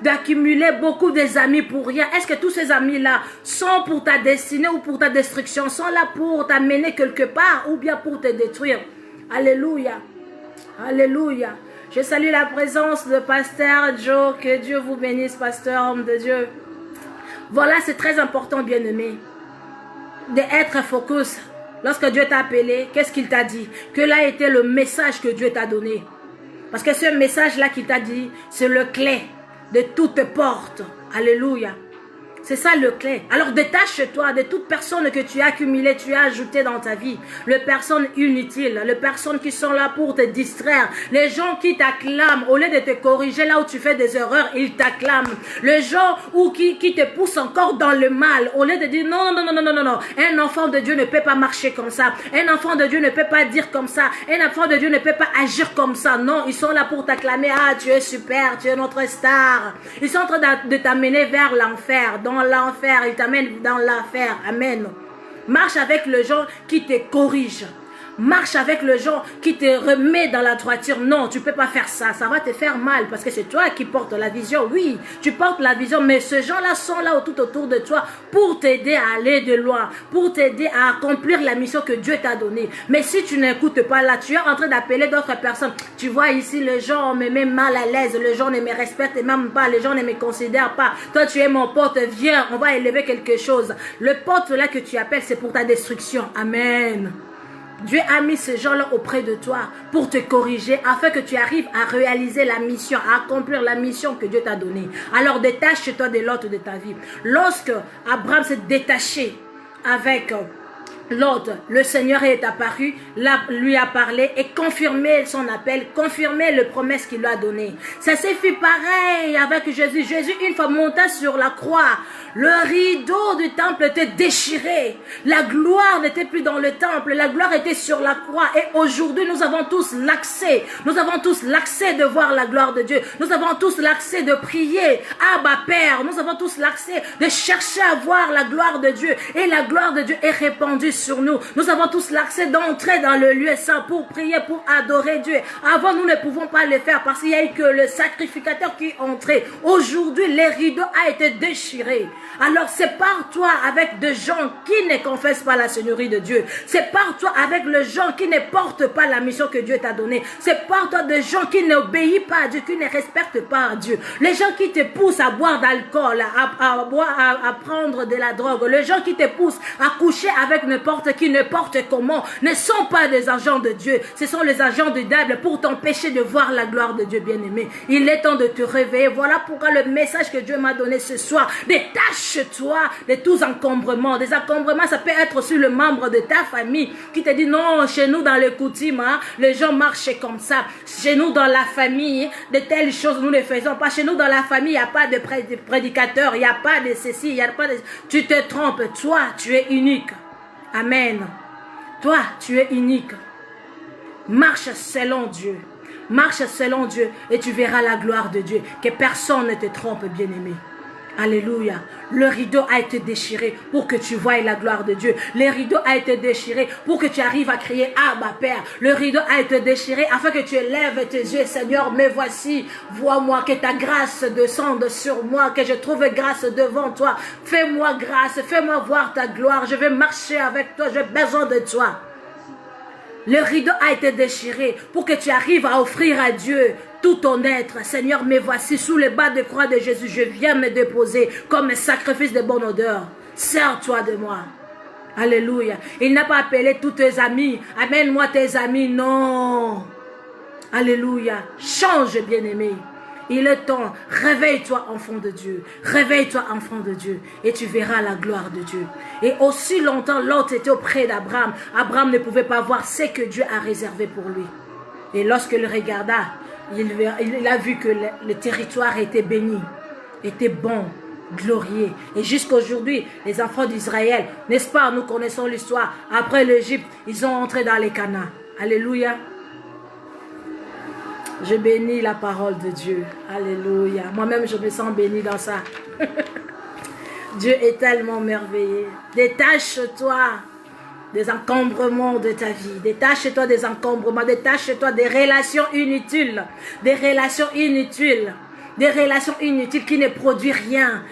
d'accumuler beaucoup des amis pour rien. Est-ce que tous ces amis-là sont pour ta destinée ou pour ta destruction? Sont là pour t'amener quelque part ou bien pour te détruire? Alléluia. Alléluia. Je salue la présence de Pasteur Joe. Que Dieu vous bénisse, Pasteur, homme de Dieu. Voilà, c'est très important, bien-aimé, d'être focus. Lorsque Dieu t'a appelé, qu'est-ce qu'il t'a dit? Quel a été le message que Dieu t'a donné? Parce que ce message-là qu'il t'a dit, c'est le clé de toute porte. Alléluia. C'est ça le clé. Alors détache-toi de toute personne que tu as accumulée, tu as ajoutée dans ta vie. Les personnes inutiles, les personnes qui sont là pour te distraire. Les gens qui t'acclament, au lieu de te corriger là où tu fais des erreurs, ils t'acclament. Les gens qui te poussent encore dans le mal, au lieu de dire non, non, non, non, non, non, non. Un enfant de Dieu ne peut pas marcher comme ça. Un enfant de Dieu ne peut pas dire comme ça. Un enfant de Dieu ne peut pas agir comme ça. Non, ils sont là pour t'acclamer. Ah, tu es super, tu es notre star. Ils sont en train de t'amener vers l'enfer. Dans l'enfer, il t'amène dans l'enfer. Amen. Marche avec les gens qui te corrigent. Marche avec les gens qui te remet dans la droiture. Non, tu ne peux pas faire ça. Ça va te faire mal parce que c'est toi qui portes la vision. Oui, tu portes la vision, mais ces gens-là sont là tout autour de toi pour t'aider à aller de loin, pour t'aider à accomplir la mission que Dieu t'a donnée. Mais si tu n'écoutes pas là, tu es en train d'appeler d'autres personnes. Tu vois ici, les gens me mettent mal à l'aise. Les gens ne me respectent même pas. Les gens ne me considèrent pas. Toi, tu es mon pote. Viens, on va élever quelque chose. Le pote là que tu appelles, c'est pour ta destruction. Amen. Dieu a mis ces gens-là auprès de toi pour te corriger afin que tu arrives à réaliser la mission, à accomplir la mission que Dieu t'a donnée. Alors détache-toi de l'autre de ta vie. Lorsque Abraham s'est détaché avec Lot, le Seigneur est apparu, lui a parlé et confirmé son appel, confirmé les promesses qu'il lui a données. Ça s'est fait pareil avec Jésus. Jésus, une fois monté sur la croix, le rideau du temple était déchiré. La gloire n'était plus dans le temple, la gloire était sur la croix. Et aujourd'hui, nous avons tous l'accès. Nous avons tous l'accès de voir la gloire de Dieu. Nous avons tous l'accès de prier. Abba Père, nous avons tous l'accès de chercher à voir la gloire de Dieu. Et la gloire de Dieu est répandue sur nous. Nous avons tous l'accès d'entrer dans le lieu saint pour prier, pour adorer Dieu. Avant, nous ne pouvons pas le faire parce qu'il n'y a eu que le sacrificateur qui entrait. Aujourd'hui, les rideaux ont été déchirés. Alors, sépare-toi avec des gens qui ne confessent pas la Seigneurie de Dieu. Sépare-toi avec les gens qui ne portent pas la mission que Dieu t'a donnée. Sépare-toi des gens qui n'obéissent pas à Dieu, qui ne respectent pas Dieu. Les gens qui te poussent à boire d'alcool, à prendre de la drogue. Les gens qui te poussent à coucher avec n'importe qui, n'importe comment, ne sont pas des agents de Dieu. Ce sont les agents du diable pour t'empêcher de voir la gloire de Dieu, bien-aimé. Il est temps de te réveiller. Voilà pourquoi le message que Dieu m'a donné ce soir. Détache-toi de tous encombrements. Des encombrements, ça peut être sur le membre de ta famille qui te dit non, chez nous dans le coutume, hein, les gens marchent comme ça. Chez nous dans la famille, de telles choses nous ne faisons pas. Chez nous dans la famille, il n'y a pas de prédicateur, il n'y a pas de ceci, il n'y a pas de... Tu te trompes, toi, tu es unique. Amen. Toi, tu es unique. Marche selon Dieu. Marche selon Dieu et tu verras la gloire de Dieu. Que personne ne te trompe, bien-aimé. Alléluia. Le rideau a été déchiré pour que tu voies la gloire de Dieu. Le rideau a été déchiré pour que tu arrives à crier Abba Père. Le rideau a été déchiré afin que tu élèves tes yeux. Seigneur, me voici. Vois-moi, que ta grâce descende sur moi, que je trouve grâce devant toi. Fais-moi grâce, fais-moi voir ta gloire. Je vais marcher avec toi, j'ai besoin de toi. Le rideau a été déchiré pour que tu arrives à offrir à Dieu tout ton être. Seigneur, me voici sous les bas de croix de Jésus. Je viens me déposer comme un sacrifice de bonne odeur. Sers-toi de moi. Alléluia. Il n'a pas appelé tous tes amis. Amène-moi tes amis. Non. Alléluia. Change, bien-aimé. Il est temps. Réveille-toi, enfant de Dieu. Réveille-toi, enfant de Dieu. Et tu verras la gloire de Dieu. Et aussi longtemps, Lot était auprès d'Abraham. Abraham ne pouvait pas voir ce que Dieu a réservé pour lui. Et lorsqu'il regarda, il a vu que le territoire était béni, était bon, glorieux. Et jusqu'aujourd'hui, les enfants d'Israël, n'est-ce pas, nous connaissons l'histoire. Après l'Égypte, ils sont entrés dans les Canaan. Alléluia. Je bénis la parole de Dieu. Alléluia. Moi-même, je me sens béni dans ça. Dieu est tellement merveilleux. Détache-toi des encombrements de ta vie. Détache-toi des encombrements. Détache-toi des relations inutiles. Des relations inutiles. Des relations inutiles qui ne produisent rien.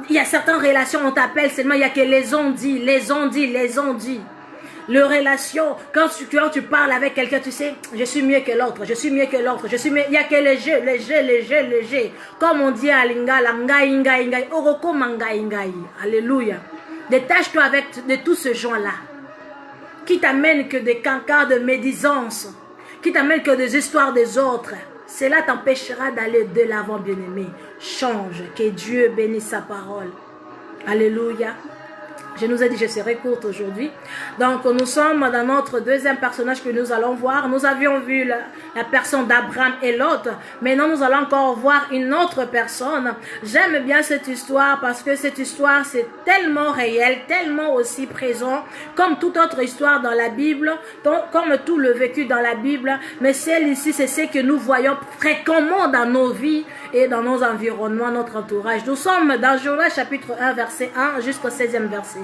Il y a certaines relations, on t'appelle seulement, il n'y a que les ont dit, les ont dit, les ont dit. Les relations, quand tu parles avec quelqu'un, tu sais, je suis mieux que l'autre, je suis mieux que l'autre, je suis mieux, il n'y a que les jeux, les jeux, les jeux, les jeux. Comme on dit à Lingala, ngai, ngai, ngai, oroko mangai, ngai. Alléluia. Détache-toi de tous ces gens-là, qui t'amènent que des cancans de médisance, qui t'amènent que des histoires des autres. Cela t'empêchera d'aller de l'avant, bien-aimé. Change, que Dieu bénisse sa parole. Alléluia. Je nous ai dit, je serai courte aujourd'hui. Donc, nous sommes dans notre deuxième personnage que nous allons voir. Nous avions vu la personne d'Abraham et Lot. Maintenant, nous allons encore voir une autre personne. J'aime bien cette histoire parce que cette histoire, c'est tellement réel, tellement aussi présent, comme toute autre histoire dans la Bible, comme tout le vécu dans la Bible. Mais celle-ci, c'est ce que nous voyons fréquemment dans nos vies et dans nos environnements, notre entourage. Nous sommes dans Jonas chapitre 1, verset 1 jusqu'au 16e verset.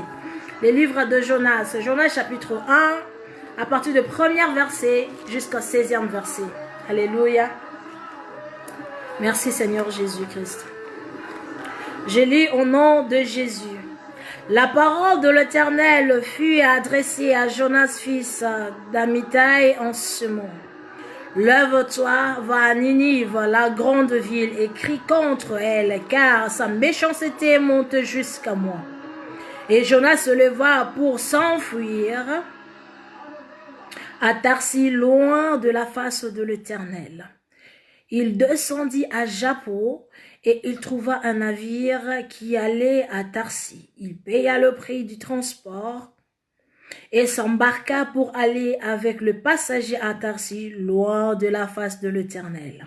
Le livre de Jonas, Jonas chapitre 1, à partir du premier verset jusqu'au 16e verset. Alléluia. Merci Seigneur Jésus-Christ. Je lis au nom de Jésus. La parole de l'Éternel fut adressée à Jonas, fils d'Amittai, en ce mot. Lève-toi, va à Ninive, la grande ville, et crie contre elle, car sa méchanceté monte jusqu'à moi. Et Jonas se leva pour s'enfuir à Tarsis, loin de la face de l'Éternel. Il descendit à Jappo et il trouva un navire qui allait à Tarsis. Il paya le prix du transport et s'embarqua pour aller avec le passager à Tarsis, loin de la face de l'Éternel.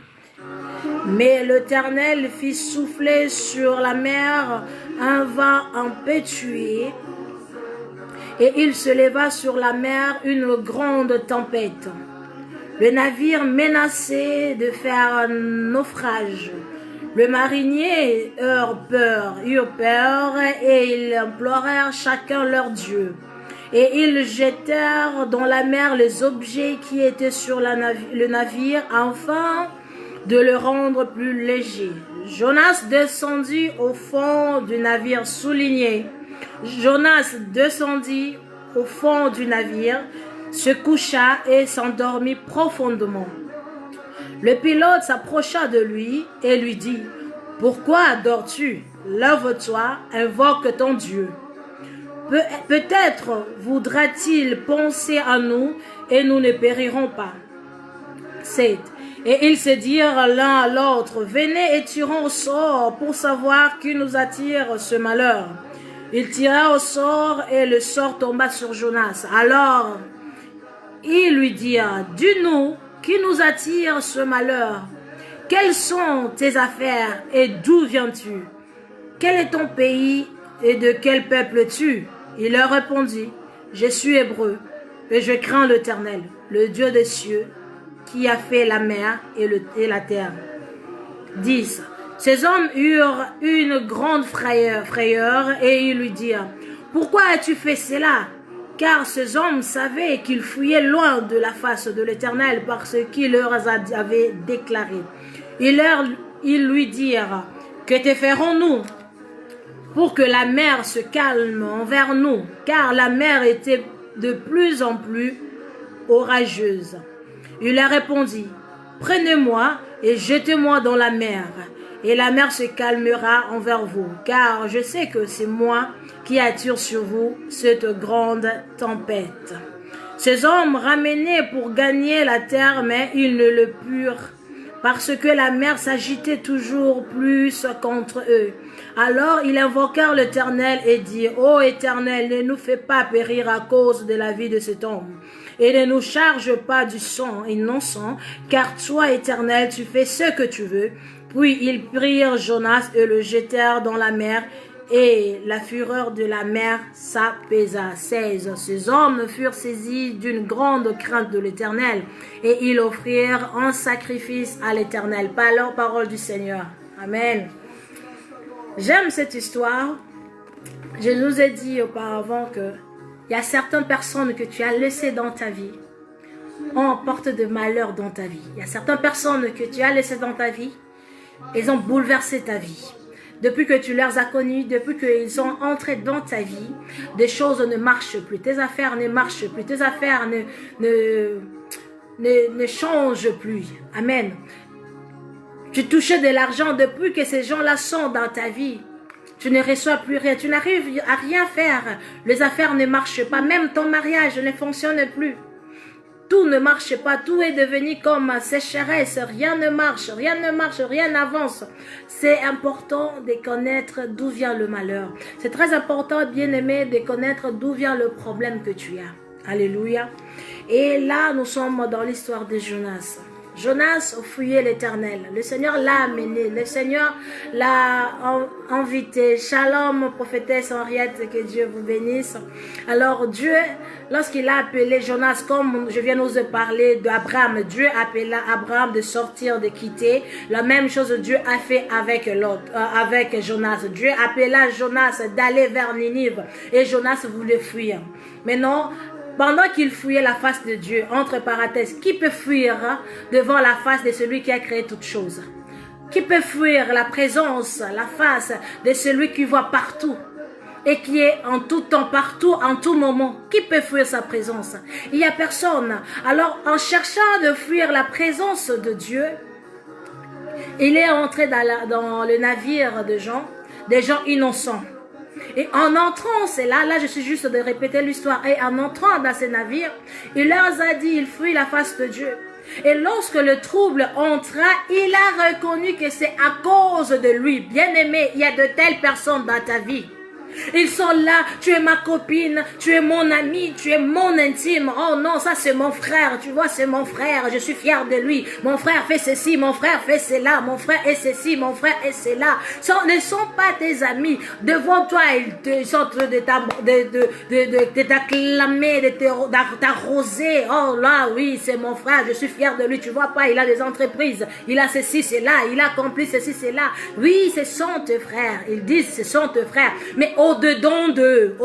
Mais l'Éternel fit souffler sur la mer un vent impétueux, et il se leva sur la mer une grande tempête. Le navire menaçait de faire naufrage. Les mariniers eurent peur, et ils implorèrent chacun leur Dieu. Et ils jetèrent dans la mer les objets qui étaient sur le navire, afin de le rendre plus léger. Jonas descendit au fond du navire, souligné. Jonas descendit au fond du navire, se coucha et s'endormit profondément. Le pilote s'approcha de lui et lui dit, « Pourquoi dors-tu? Lève-toi, invoque ton Dieu. Peut-être voudra-t-il penser à nous et nous ne périrons pas. » 7. Et ils se dirent l'un à l'autre, « Venez et tirons au sort pour savoir qui nous attire ce malheur. » Ils tirèrent au sort et le sort tomba sur Jonas. Alors, ils lui dirent, « Dis-nous, qui nous attire ce malheur? Quelles sont tes affaires et d'où viens-tu? Quel est ton pays et de quel peuple es-tu? » Il leur répondit, « Je suis hébreu et je crains l'Éternel, le Dieu des cieux, qui a fait la mer et la terre. » 10. Ces hommes eurent une grande frayeur et ils lui dirent, « Pourquoi as-tu fait cela? » Car ces hommes savaient qu'ils fuyaient loin de la face de l'Éternel par ce qu'il leur avait déclaré. Ils lui dirent, « Que te ferons-nous pour que la mer se calme envers nous? » Car la mer était de plus en plus orageuse. Il leur répondit, « Prenez-moi et jetez-moi dans la mer, et la mer se calmera envers vous, car je sais que c'est moi qui attire sur vous cette grande tempête. » Ces hommes ramenaient pour gagner la terre, mais ils ne le purent parce que la mer s'agitait toujours plus contre eux. Alors ils invoquèrent l'Éternel et dirent, ô Éternel, ne nous fais pas périr à cause de la vie de cet homme, et ne nous charge pas du sang innocent, car toi, Éternel, tu fais ce que tu veux. Puis ils prirent Jonas et le jetèrent dans la mer, et la fureur de la mer s'apaisa. 16. Ces hommes furent saisis d'une grande crainte de l'Éternel, et ils offrirent un sacrifice à l'Éternel par la parole du Seigneur. Amen. J'aime cette histoire. Je nous ai dit auparavant que il y a certaines personnes que tu as laissées dans ta vie, on porte de malheur dans ta vie. Il y a certaines personnes que tu as laissées dans ta vie, elles ont bouleversé ta vie. Depuis que tu les as connus, depuis qu'ils sont entrés dans ta vie, des choses ne marchent plus. Tes affaires ne marchent plus. Tes affaires ne changent plus. Amen. Tu touchais de l'argent depuis que ces gens-là sont dans ta vie. Tu ne reçois plus rien. Tu n'arrives à rien faire. Les affaires ne marchent pas. Même ton mariage ne fonctionne plus. Tout ne marche pas, tout est devenu comme sécheresse, rien ne marche, rien n'avance. C'est important de connaître d'où vient le malheur. C'est très important, bien-aimé, de connaître d'où vient le problème que tu as. Alléluia. Et là, nous sommes dans l'histoire de Jonas. Jonas fuyait l'Éternel. Le Seigneur l'a amené. Le Seigneur l'a invité. Shalom, prophétesse Henriette, que Dieu vous bénisse. Alors Dieu, lorsqu'il a appelé Jonas, comme je viens nous parler d'Abraham, Dieu appela Abraham de sortir, de quitter. La même chose Dieu a fait avec avec Jonas. Dieu appela Jonas d'aller vers Ninive et Jonas voulait fuir. Mais non, pendant qu'il fouillait la face de Dieu, entre parenthèses, qui peut fuir devant la face de celui qui a créé toutes choses? Qui peut fuir la présence, la face de celui qui voit partout et qui est en tout temps, partout, en tout moment? Qui peut fuir sa présence? Il n'y a personne. Alors, en cherchant de fuir la présence de Dieu, il est entré dans le navire de gens, des gens innocents. Et en entrant, c'est là je suis juste de répéter l'histoire, et en entrant dans ces navires, il leur a dit, il fuit la face de Dieu. Et lorsque le trouble entra, il a reconnu que c'est à cause de lui. Bien-aimé, il y a de telles personnes dans ta vie. Ils sont là, tu es ma copine, tu es mon ami, tu es mon intime. Oh non, ça c'est mon frère, tu vois, c'est mon frère, je suis fière de lui. Mon frère fait ceci, mon frère fait cela, mon frère est ceci, mon frère est cela. Ce ne sont pas tes amis. Devant toi, ils sont en train de t'acclamer, de t'arroser. Oh là, oui, c'est mon frère, je suis fière de lui. Tu vois pas, il a des entreprises, il a ceci, c'est là, il a accompli ceci, c'est là. Oui, ce sont tes frères. Ils disent, ce sont tes frères. Mais au-dedans d'eux,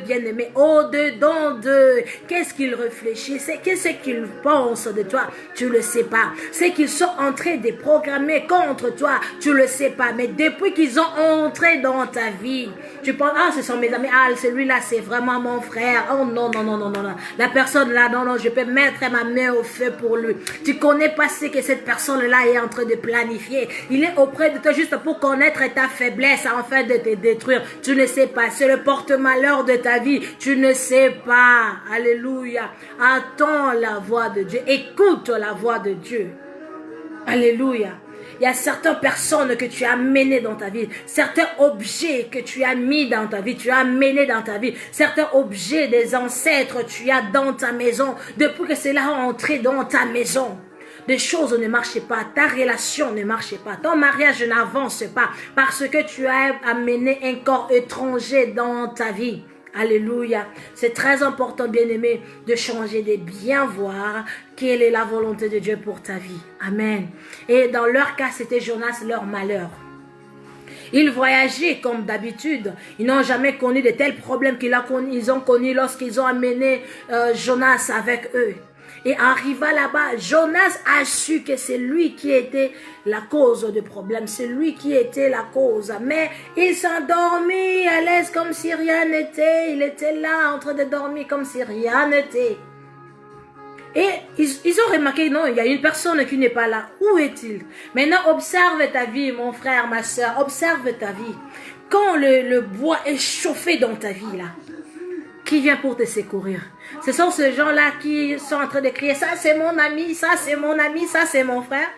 bien-aimés, au-dedans d'eux, qu'est-ce qu'ils réfléchissent, qu'est-ce qu'ils pensent de toi, tu le sais pas. C'est qu'ils sont en train de programmer contre toi, tu le sais pas. Mais depuis qu'ils ont entré dans ta vie, tu penses, ah, ce sont mes amis, ah, celui-là, c'est vraiment mon frère. Oh non, non, non, non, non, non. La personne là, non, non, je peux mettre ma main au feu pour lui. Tu connais pas ce que cette personne-là est en train de planifier. Il est auprès de toi juste pour connaître ta faiblesse, afin de te détruire. Tu ne sais pas, c'est le porte-malheur de ta vie. Tu ne sais pas. Alléluia. Attends la voix de Dieu. Écoute la voix de Dieu. Alléluia. Il y a certaines personnes que tu as menées dans ta vie, certains objets que tu as mis dans ta vie, tu as mené dans ta vie, certains objets des ancêtres tu as dans ta maison, depuis que cela est entré dans ta maison. Des choses ne marchaient pas, ta relation ne marchait pas, ton mariage n'avance pas parce que tu as amené un corps étranger dans ta vie. Alléluia. C'est très important, bien-aimé, de changer, de bien voir quelle est la volonté de Dieu pour ta vie. Amen. Et dans leur cas, c'était Jonas, leur malheur. Ils voyageaient comme d'habitude. Ils n'ont jamais connu de tels problèmes qu'ils ont connus lorsqu'ils ont amené Jonas avec eux. Et arriva là-bas, Jonas a su que c'est lui qui était la cause du problème. C'est lui qui était la cause. Mais il s'endormit à l'aise comme si rien n'était. Il était là en train de dormir comme si rien n'était. Et ils ont remarqué, non, il y a une personne qui n'est pas là. Où est-il? Maintenant, observe ta vie, mon frère, ma soeur. Observe ta vie. Quand le bois est chauffé dans ta vie, là, qui vient pour te secourir? Ce sont ces gens-là qui sont en train de crier, ça c'est mon ami, ça c'est mon ami, ça c'est mon frère.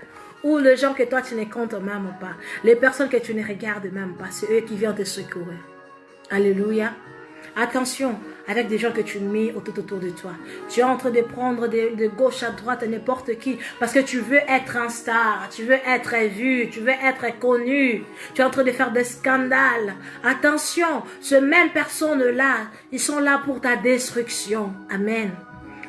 ou les gens que toi tu ne comptes même pas, les personnes que tu ne regardes même pas, c'est eux qui viennent te secourir. Alléluia. Attention avec des gens que tu mets autour de toi. Tu es en train de prendre de gauche à droite n'importe qui parce que tu veux être un star, tu veux être vu, tu veux être connu. Tu es en train de faire des scandales. Attention, ces mêmes personnes-là, ils sont là pour ta destruction. Amen.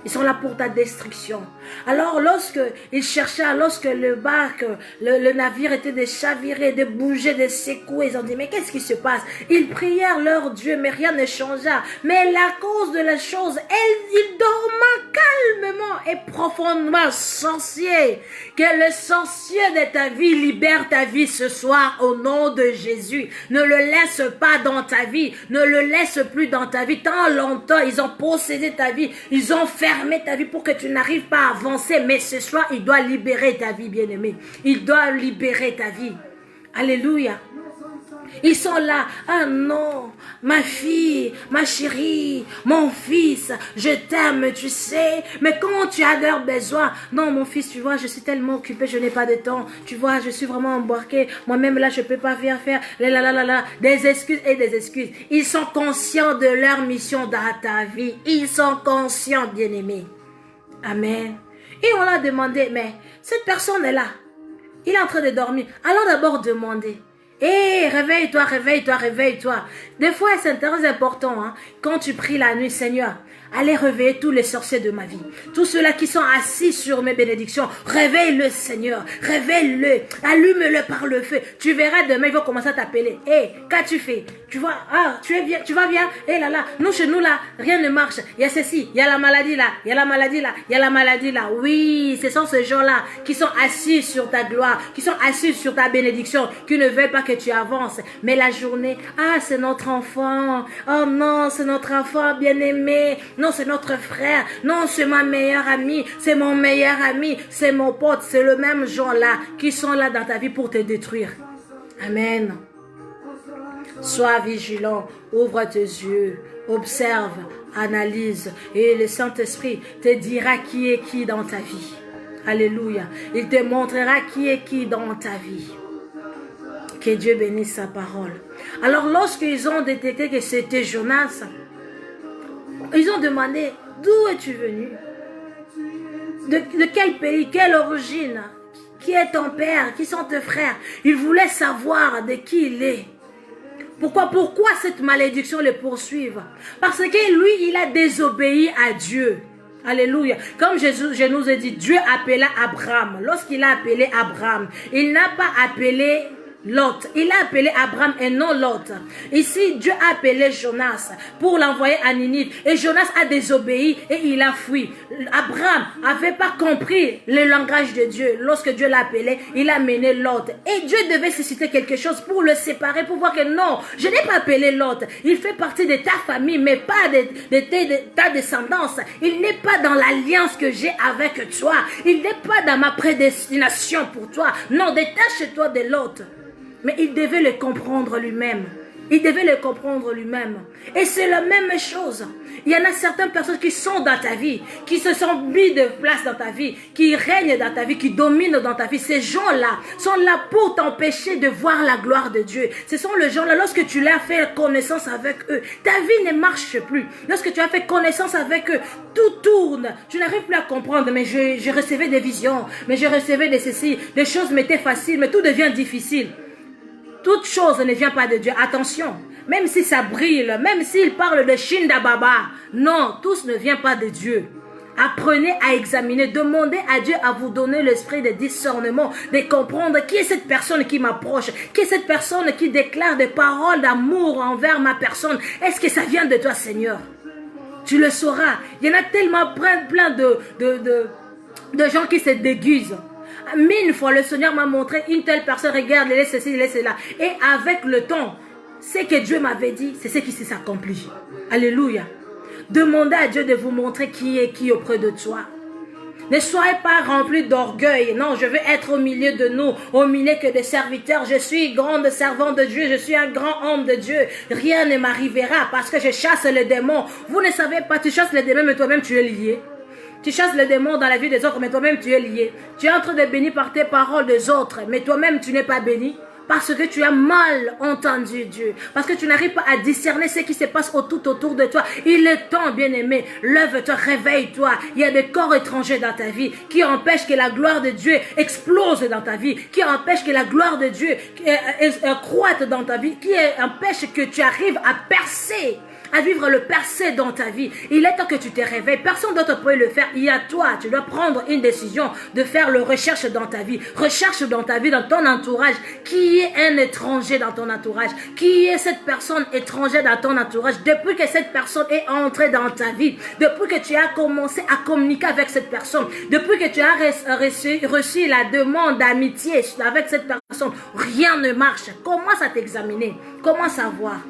Ils sont là pour ta destruction. Alors lorsque ils cherchaient, lorsque le barque, le navire était de chavirer, de bouger, de secouer, ils ont dit mais qu'est-ce qui se passe? Ils prièrent leur Dieu, mais rien ne changea. Mais la cause de la chose, ils dormaient calmement et profondément. Sorcier, que le sorcier de ta vie libère ta vie ce soir au nom de Jésus. Ne le laisse pas dans ta vie, ne le laisse plus dans ta vie. Tant longtemps, ils ont possédé ta vie, ils ont fermé ta vie pour que tu n'arrives pas à avancer. Mais ce soir, il doit libérer ta vie, bien-aimé. Il doit libérer ta vie. Alléluia. Ils sont là. Ah non, ma fille, ma chérie, mon fils, je t'aime, tu sais. Mais quand tu as leurs besoins, non, mon fils, tu vois, je suis tellement occupée, je n'ai pas de temps. Tu vois, je suis vraiment embarquée. Moi-même, là, je ne peux pas faire. Des excuses et des excuses. Ils sont conscients de leur mission dans ta vie. Ils sont conscients, bien-aimés. Amen. Et on l'a demandé, mais cette personne est là. Il est en train de dormir. Allons d'abord demander. Hé, réveille-toi, réveille-toi, réveille-toi. Des fois, c'est très important, hein, quand tu pries la nuit, Seigneur, allez réveiller tous les sorciers de ma vie. Tous ceux-là qui sont assis sur mes bénédictions. Réveille-le, Seigneur. Réveille-le. Allume-le par le feu. Tu verras demain, ils vont commencer à t'appeler. Hé, qu'as-tu fait? Tu vois, ah, tu es bien, tu vas bien? Hé là là, nous chez nous là, rien ne marche. Il y a ceci, il y a la maladie là, il y a la maladie là, il y a la maladie là. Oui, ce sont ces gens-là qui sont assis sur ta gloire, qui sont assis sur ta bénédiction, qui ne veulent pas que tu avances. Mais la journée, ah, c'est notre enfant. Oh non, c'est notre enfant bien-aimé. Non, c'est notre frère. Non, c'est ma meilleure amie. C'est mon meilleur ami. C'est mon pote. C'est le même gens-là qui sont là dans ta vie pour te détruire. Amen. Sois vigilant. Ouvre tes yeux. Observe. Analyse. Et le Saint-Esprit te dira qui est qui dans ta vie. Alléluia. Il te montrera qui est qui dans ta vie. Que Dieu bénisse sa parole. Alors, lorsqu'ils ont détecté que c'était Jonas, ils ont demandé, d'où es-tu venu? De quel pays, quelle origine? Qui est ton père? Qui sont tes frères? Ils voulaient savoir de qui il est. Pourquoi cette malédiction le poursuive? Parce que lui, il a désobéi à Dieu. Alléluia. Comme je nous ai dit, Dieu appela Abraham. Lorsqu'il a appelé Abraham, il n'a pas appelé Lot. Il a appelé Abraham et non Lot. Ici, Dieu a appelé Jonas pour l'envoyer à Ninive. Et Jonas a désobéi et il a fui. Abraham n'avait pas compris le langage de Dieu. Lorsque Dieu l'a appelé, il a mené Lot. Et Dieu devait susciter quelque chose pour le séparer, pour voir que non, je n'ai pas appelé Lot. Il fait partie de ta famille, mais pas de ta descendance. Il n'est pas dans l'alliance que j'ai avec toi. Il n'est pas dans ma prédestination pour toi. Non, détache-toi de Lot. Mais il devait le comprendre lui-même. Il devait le comprendre lui-même. Et c'est la même chose. Il y en a certaines personnes qui sont dans ta vie, qui se sont mis de place dans ta vie, qui règnent dans ta vie, qui dominent dans ta vie. Ces gens-là sont là pour t'empêcher de voir la gloire de Dieu. Ce sont les gens-là, lorsque tu l'as fait connaissance avec eux, ta vie ne marche plus. Lorsque tu as fait connaissance avec eux, tout tourne. Tu n'arrives plus à comprendre, mais je recevais des visions, mais je recevais de ceci. Les choses m'étaient faciles, mais tout devient difficile. Toute chose ne vient pas de Dieu. Attention, même si ça brille, même s'il parle de Shinda Baba, non, tout ne vient pas de Dieu. Apprenez à examiner, demandez à Dieu à vous donner l'esprit de discernement, de comprendre qui est cette personne qui m'approche, qui est cette personne qui déclare des paroles d'amour envers ma personne. Est-ce que ça vient de toi, Seigneur? Tu le sauras. Il y en a tellement plein de gens qui se déguisent. 1000 fois, le Seigneur m'a montré une telle personne, regarde, il est ceci, il est cela. Et avec le temps, ce que Dieu m'avait dit, c'est ce qui s'accomplit. Alléluia. Demandez à Dieu de vous montrer qui est qui auprès de toi. Ne soyez pas remplis d'orgueil. Non, je veux être au milieu de nous, au milieu que des serviteurs. Je suis grande servante de Dieu, je suis un grand homme de Dieu. Rien ne m'arrivera parce que je chasse les démons. Vous ne savez pas, tu chasses les démons, mais toi-même tu es lié. Tu chasses le démon dans la vie des autres, mais toi-même tu es lié. Tu es en train de bénir par tes paroles des autres, mais toi-même tu n'es pas béni. Parce que tu as mal entendu Dieu. Parce que tu n'arrives pas à discerner ce qui se passe tout autour de toi. Il est temps, bien-aimé. Lève-toi, réveille-toi. Il y a des corps étrangers dans ta vie qui empêchent que la gloire de Dieu explose dans ta vie. Qui empêchent que la gloire de Dieu croîte dans ta vie. Qui empêche que tu arrives à percer, à vivre le percé dans ta vie. Il est temps que tu te réveilles. Personne d'autre peut le faire. Il y a toi. Tu dois prendre une décision de faire le recherche dans ta vie. Recherche dans ta vie, dans ton entourage. Qui est un étranger dans ton entourage? Qui est cette personne étrangère dans ton entourage? Depuis que cette personne est entrée dans ta vie, depuis que tu as commencé à communiquer avec cette personne, depuis que tu as reçu la demande d'amitié avec cette personne, rien ne marche. Commence à t'examiner. Commence à voir.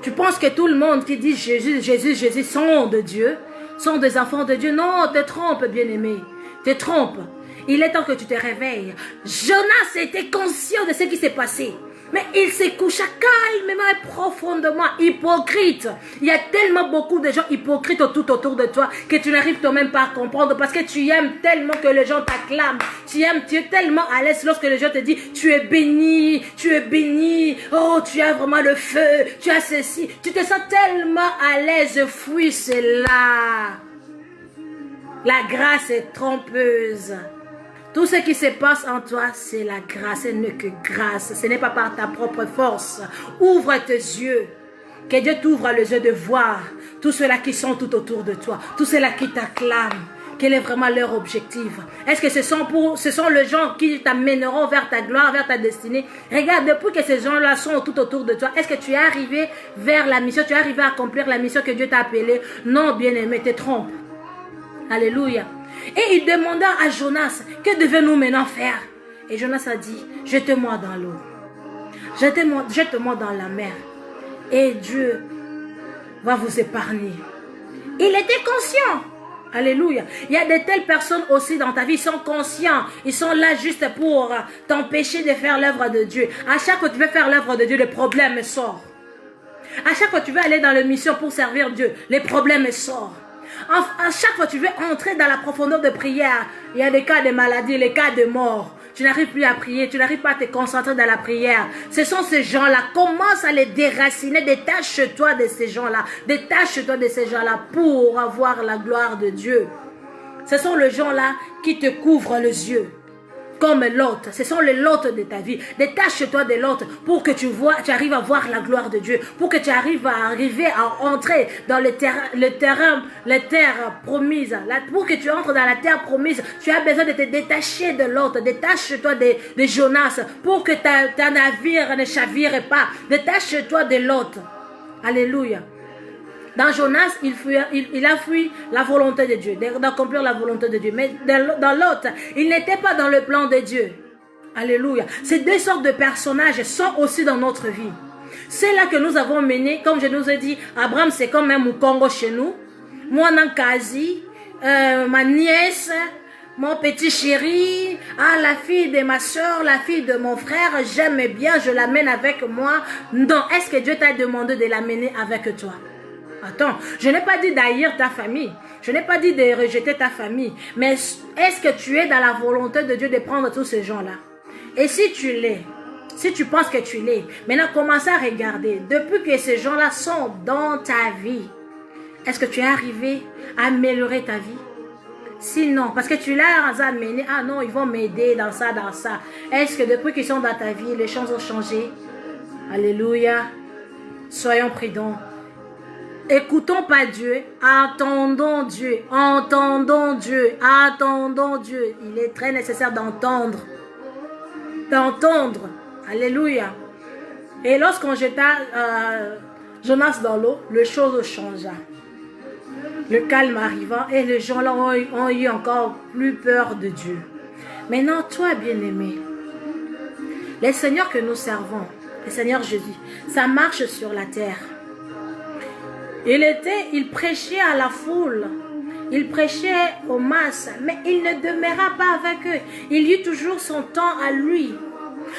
Tu penses que tout le monde qui dit Jésus, Jésus, Jésus sont de Dieu, sont des enfants de Dieu? Non, te trompe, bien-aimé. Te trompe. Il est temps que tu te réveilles. Jonas était conscient de ce qui s'est passé. Mais il se coucha calmement et profondément, hypocrite. Il y a tellement beaucoup de gens hypocrites tout autour de toi que tu n'arrives toi-même pas à comprendre parce que tu aimes tellement que les gens t'acclament. Tu es tellement à l'aise lorsque les gens te disent tu es béni, oh tu as vraiment le feu, tu as ceci. Tu te sens tellement à l'aise, fuis cela. La grâce est trompeuse. Tout ce qui se passe en toi, c'est la grâce, ce n'est que grâce. Ce n'est pas par ta propre force. Ouvre tes yeux. Que Dieu t'ouvre les yeux de voir tous ceux-là qui sont tout autour de toi. Tous ceux-là qui t'acclament. Quel est vraiment leur objectif? Est-ce que ce sont les gens qui t'amèneront vers ta gloire, vers ta destinée? Regarde, depuis que ces gens-là sont tout autour de toi, est-ce que tu es arrivé vers la mission? Tu es arrivé à accomplir la mission que Dieu t'a appelée? Non, bien-aimé, te trompe. Alléluia. Et il demanda à Jonas, que devons-nous maintenant faire? Et Jonas a dit, jette-moi dans l'eau. Jette-moi dans la mer. Et Dieu va vous épargner. Il était conscient. Alléluia. Il y a de telles personnes aussi dans ta vie, ils sont conscients. Ils sont là juste pour t'empêcher de faire l'œuvre de Dieu. À chaque fois que tu veux faire l'œuvre de Dieu, le problème sort. À chaque fois que tu veux aller dans la mission pour servir Dieu, les problèmes sortent. À chaque fois que tu veux entrer dans la profondeur de prière, il y a des cas de maladie, les cas de mort. Tu n'arrives plus à prier, tu n'arrives pas à te concentrer dans la prière. Ce sont ces gens-là. Commence à les déraciner. Détache-toi de ces gens-là. Détache-toi de ces gens-là pour avoir la gloire de Dieu. Ce sont les gens-là qui te couvrent les yeux. Comme l'autre, ce sont les lots de ta vie. Détache-toi de l'autre pour que tu arrives à voir la gloire de Dieu, pour que tu arrives à entrer dans les terres promises. Pour que tu entres dans la terre promise, tu as besoin de te détacher de l'autre. Détache-toi de Jonas pour que ta navire ne chavire pas. Détache-toi de l'autre. Alléluia. Dans Jonas, il a fui la volonté de Dieu, d'accomplir la volonté de Dieu. Mais dans l'autre, il n'était pas dans le plan de Dieu. Alléluia. Ces deux sortes de personnages sont aussi dans notre vie. C'est là que nous avons mené, comme je nous ai dit, Abraham c'est comme un Mukongo chez nous. Moi, Nankazi, ma nièce, mon petit chéri, la fille de ma soeur, la fille de mon frère, j'aime bien, je l'amène avec moi. Non, est-ce que Dieu t'a demandé de l'amener avec toi? Attends, je n'ai pas dit d'haïr ta famille. Je n'ai pas dit de rejeter ta famille. Mais est-ce que tu es dans la volonté de Dieu de prendre tous ces gens-là? Et si tu l'es, si tu penses que tu l'es, maintenant commence à regarder. Depuis que ces gens-là sont dans ta vie, est-ce que tu es arrivé à améliorer ta vie? Sinon, parce que tu l'as amené, ah non, ils vont m'aider dans ça, dans ça. Est-ce que depuis qu'ils sont dans ta vie, les choses ont changé? Alléluia. Soyons prudents. Écoutons pas Dieu, attendons Dieu, entendons Dieu, attendons Dieu. Il est très nécessaire d'entendre. D'entendre. Alléluia. Et lorsqu'on jeta Jonas dans l'eau, les choses changea. Le calme arriva et les gens là ont eu encore plus peur de Dieu. Maintenant, toi bien-aimé, les seigneurs que nous servons, le Seigneur Jésus, ça marche sur la terre. Il prêchait à la foule, il prêchait aux masses, mais il ne demeura pas avec eux. Il eut toujours son temps à lui.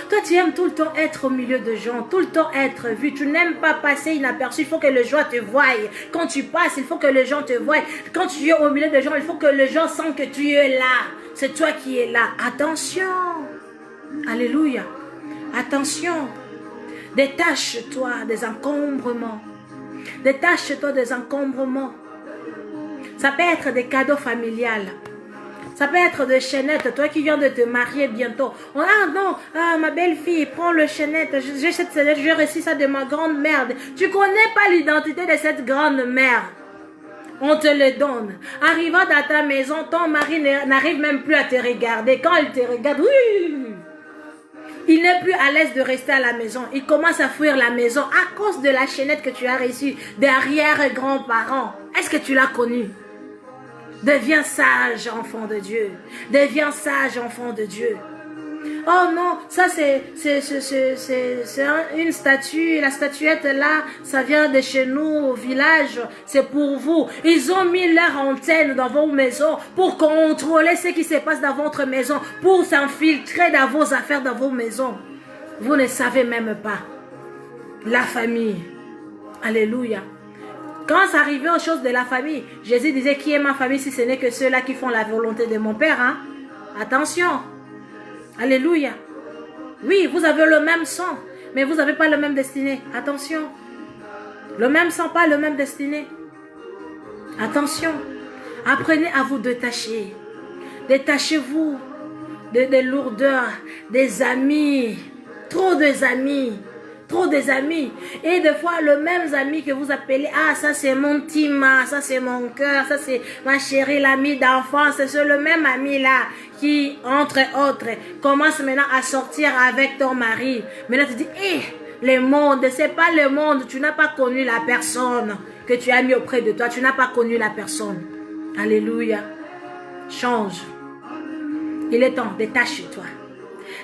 Toi, tu aimes tout le temps être au milieu de gens, tout le temps être vu. Tu n'aimes pas passer inaperçu. Il faut que les gens te voient. Quand tu passes, il faut que les gens te voient. Quand tu es au milieu de gens, il faut que les gens sentent que tu es là. C'est toi qui es là. Attention. Alléluia. Attention. Détache-toi des encombrements. Détache-toi des encombrements. Ça peut être des cadeaux familiales. Ça peut être des chaînettes. Toi qui viens de te marier bientôt. Ah non, ma belle-fille, prends le chaînette. J'ai cette chaînette, j'ai reçu ça de ma grand-mère. Tu connais pas l'identité de cette grande-mère. On te le donne. Arrivant dans ta maison, ton mari n'arrive même plus à te regarder. Quand il te regarde, oui, il n'est plus à l'aise de rester à la maison. Il commence à fuir la maison à cause de la chaînette que tu as reçue d'arrière-grands-parents. Est-ce que tu l'as connue? Deviens sage, enfant de Dieu. Deviens sage, enfant de Dieu. Oh non, ça c'est une statue. La statuette là, ça vient de chez nous au village. C'est pour vous. Ils ont mis leur antenne dans vos maisons pour contrôler ce qui se passe dans votre maison, pour s'infiltrer dans vos affaires, dans vos maisons. Vous ne savez même pas. La famille. Alléluia. Quand ça arrivait aux choses de la famille, Jésus disait, qui est ma famille si ce n'est que ceux-là qui font la volonté de mon Père, hein? Attention. Alléluia. Oui, vous avez le même sang, mais vous n'avez pas le même destinée. Attention. Le même sang, pas le même destinée. Attention. Apprenez à vous détacher. Détachez-vous des lourdeurs, des amis. Trop des amis. Trop des amis. Et des fois, le même ami que vous appelez, ah, ça c'est mon Tima, ça c'est mon cœur, ça c'est ma chérie, l'ami d'enfance. C'est le même ami là qui, entre autres, commence maintenant à sortir avec ton mari. Maintenant, tu dis, le monde, c'est pas le monde. Tu n'as pas connu la personne que tu as mis auprès de toi. Tu n'as pas connu la personne. Alléluia. Change. Il est temps, détache-toi.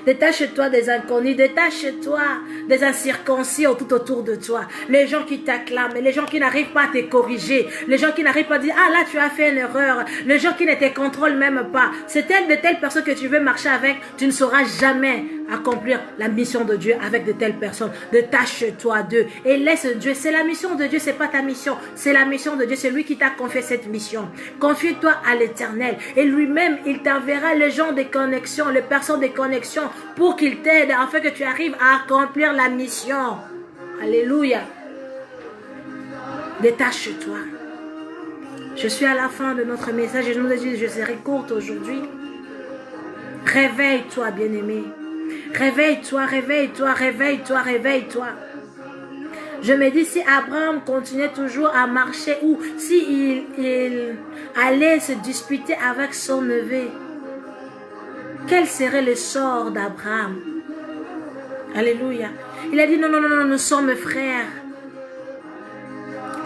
Détache-toi des inconnus, détache-toi des incirconcis tout autour de toi. Les gens qui t'acclament, les gens qui n'arrivent pas à te corriger, les gens qui n'arrivent pas à dire, ah là tu as fait une erreur, les gens qui ne te contrôlent même pas. C'est de telles personnes que tu veux marcher avec, tu ne sauras jamais accomplir la mission de Dieu avec de telles personnes. Détache-toi d'eux et laisse Dieu. C'est la mission de Dieu, c'est pas ta mission, c'est la mission de Dieu, c'est lui qui t'a confié cette mission. Confie-toi à l'Éternel et lui-même, il t'enverra les gens de connexion, les personnes de connexion pour qu'il t'aide afin que tu arrives à accomplir la mission. Alléluia. Détache-toi. Je suis à la fin de notre message et je nous ai dit, je serai courte aujourd'hui. Réveille-toi, bien-aimé. Réveille-toi, réveille-toi, réveille-toi, réveille-toi. Je me dis, si Abraham continuait toujours à marcher ou si il allait se disputer avec son neveu, quel serait le sort d'Abraham? Alléluia. Il a dit, non, non, non, non, nous sommes frères.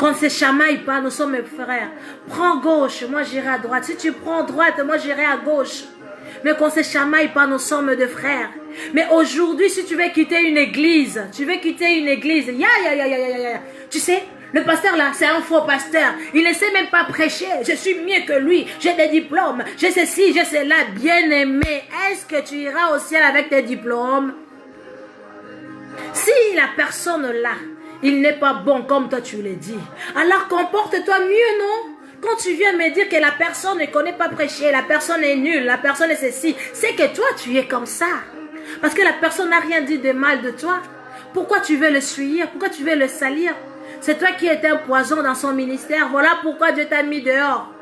Qu'on ne se chamaille pas, nous sommes frères. Prends gauche, moi j'irai à droite. Si tu prends droite, moi j'irai à gauche. Mais qu'on ne se chamaille pas, nous sommes de frères. Mais aujourd'hui, si tu veux quitter une église, tu sais, le pasteur là, c'est un faux pasteur. Il ne sait même pas prêcher. Je suis mieux que lui. J'ai des diplômes. J'ai ceci, j'ai cela. Bien-aimé, est-ce que tu iras au ciel avec tes diplômes? Si la personne là, il n'est pas bon comme toi tu le dis, alors comporte-toi mieux, non? Quand tu viens me dire que la personne ne connaît pas prêcher, la personne est nulle, la personne est ceci, c'est que toi tu es comme ça. Parce que la personne n'a rien dit de mal de toi. Pourquoi tu veux le suivre? Pourquoi tu veux le salir? C'est toi qui es un poison dans son ministère. Voilà pourquoi Dieu t'a mis dehors.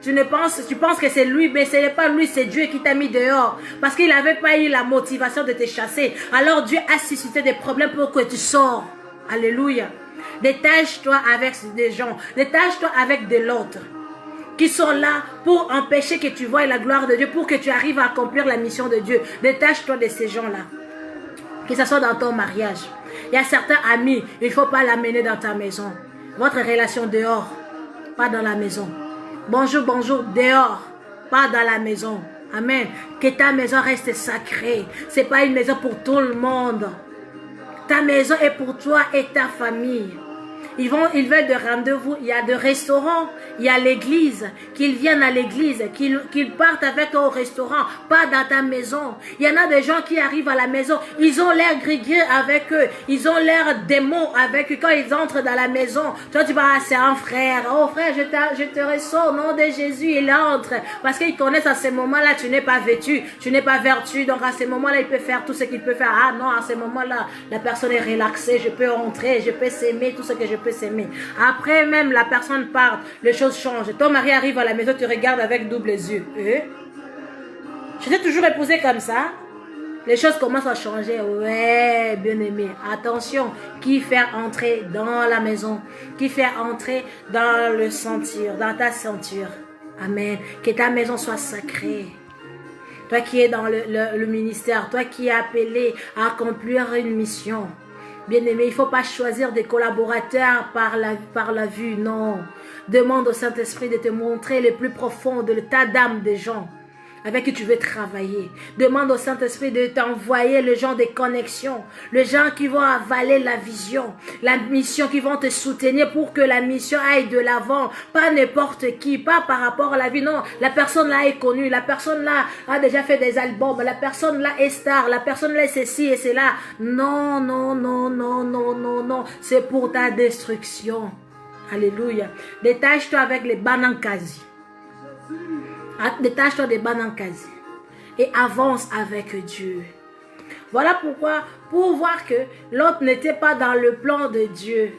Tu penses que c'est lui, mais ce n'est pas lui, c'est Dieu qui t'a mis dehors. Parce qu'il n'avait pas eu la motivation de te chasser. Alors Dieu a suscité des problèmes pour que tu sors. Alléluia. Détache-toi avec des gens. Détache-toi avec de l'autre. Qui sont là pour empêcher que tu voies la gloire de Dieu. Pour que tu arrives à accomplir la mission de Dieu. Détache-toi de ces gens-là. Que ce soit dans ton mariage. Il y a certains amis, il ne faut pas l'amener dans ta maison. Votre relation dehors, pas dans la maison. Bonjour, bonjour, dehors, pas dans la maison. Amen. Que ta maison reste sacrée. Ce n'est pas une maison pour tout le monde. Ta maison est pour toi et ta famille. ils veulent de rendez-vous. Il y a de restaurants, il y a l'église, qu'ils viennent à l'église, qu'ils partent avec eux au restaurant, pas dans ta maison. Il y en a des gens qui arrivent à la maison, ils ont l'air gris avec eux, ils ont l'air démons avec eux. Quand ils entrent dans la maison, toi tu vas, ah, c'est un frère, oh frère, je te reçois au nom de Jésus, il entre. Parce qu'ils connaissent à ce moment-là, tu n'es pas vêtu, tu n'es pas vertu, donc à ce moment-là, il peut faire tout ce qu'il peut faire. Ah non, à ce moment-là, la personne est relaxée, je peux entrer, je peux s'aimer, tout ce que je peux s'aimer. Après même, la personne part, les choses changent. Ton mari arrive à la maison, tu regardes avec double yeux. Je t'ai toujours épousé comme ça. Les choses commencent à changer. Ouais, bien aimé. Attention, qui fait entrer dans la maison, qui fait entrer dans le ceinture, dans ta ceinture. Amen. Que ta maison soit sacrée. Toi qui es dans le ministère, toi qui es appelé à accomplir une mission. Bien-aimé, il ne faut pas choisir des collaborateurs par la vue, non. Demande au Saint-Esprit de te montrer le plus profond de l'état d'âme des gens avec qui tu veux travailler. Demande au Saint-Esprit de t'envoyer le genre de connexions, les gens qui vont avaler la vision, la mission, qui vont te soutenir pour que la mission aille de l'avant. Pas n'importe qui, pas par rapport à la vie, non. La personne là est connue, la personne là a déjà fait des albums, la personne là est star, la personne là est ceci et cela. Non, non, non, non, non, non, non. C'est pour ta destruction. Alléluia. Détache-toi avec les banankasi. Détache-toi des banankasi et avance avec Dieu. Voilà pourquoi, pour voir que l'autre n'était pas dans le plan de Dieu,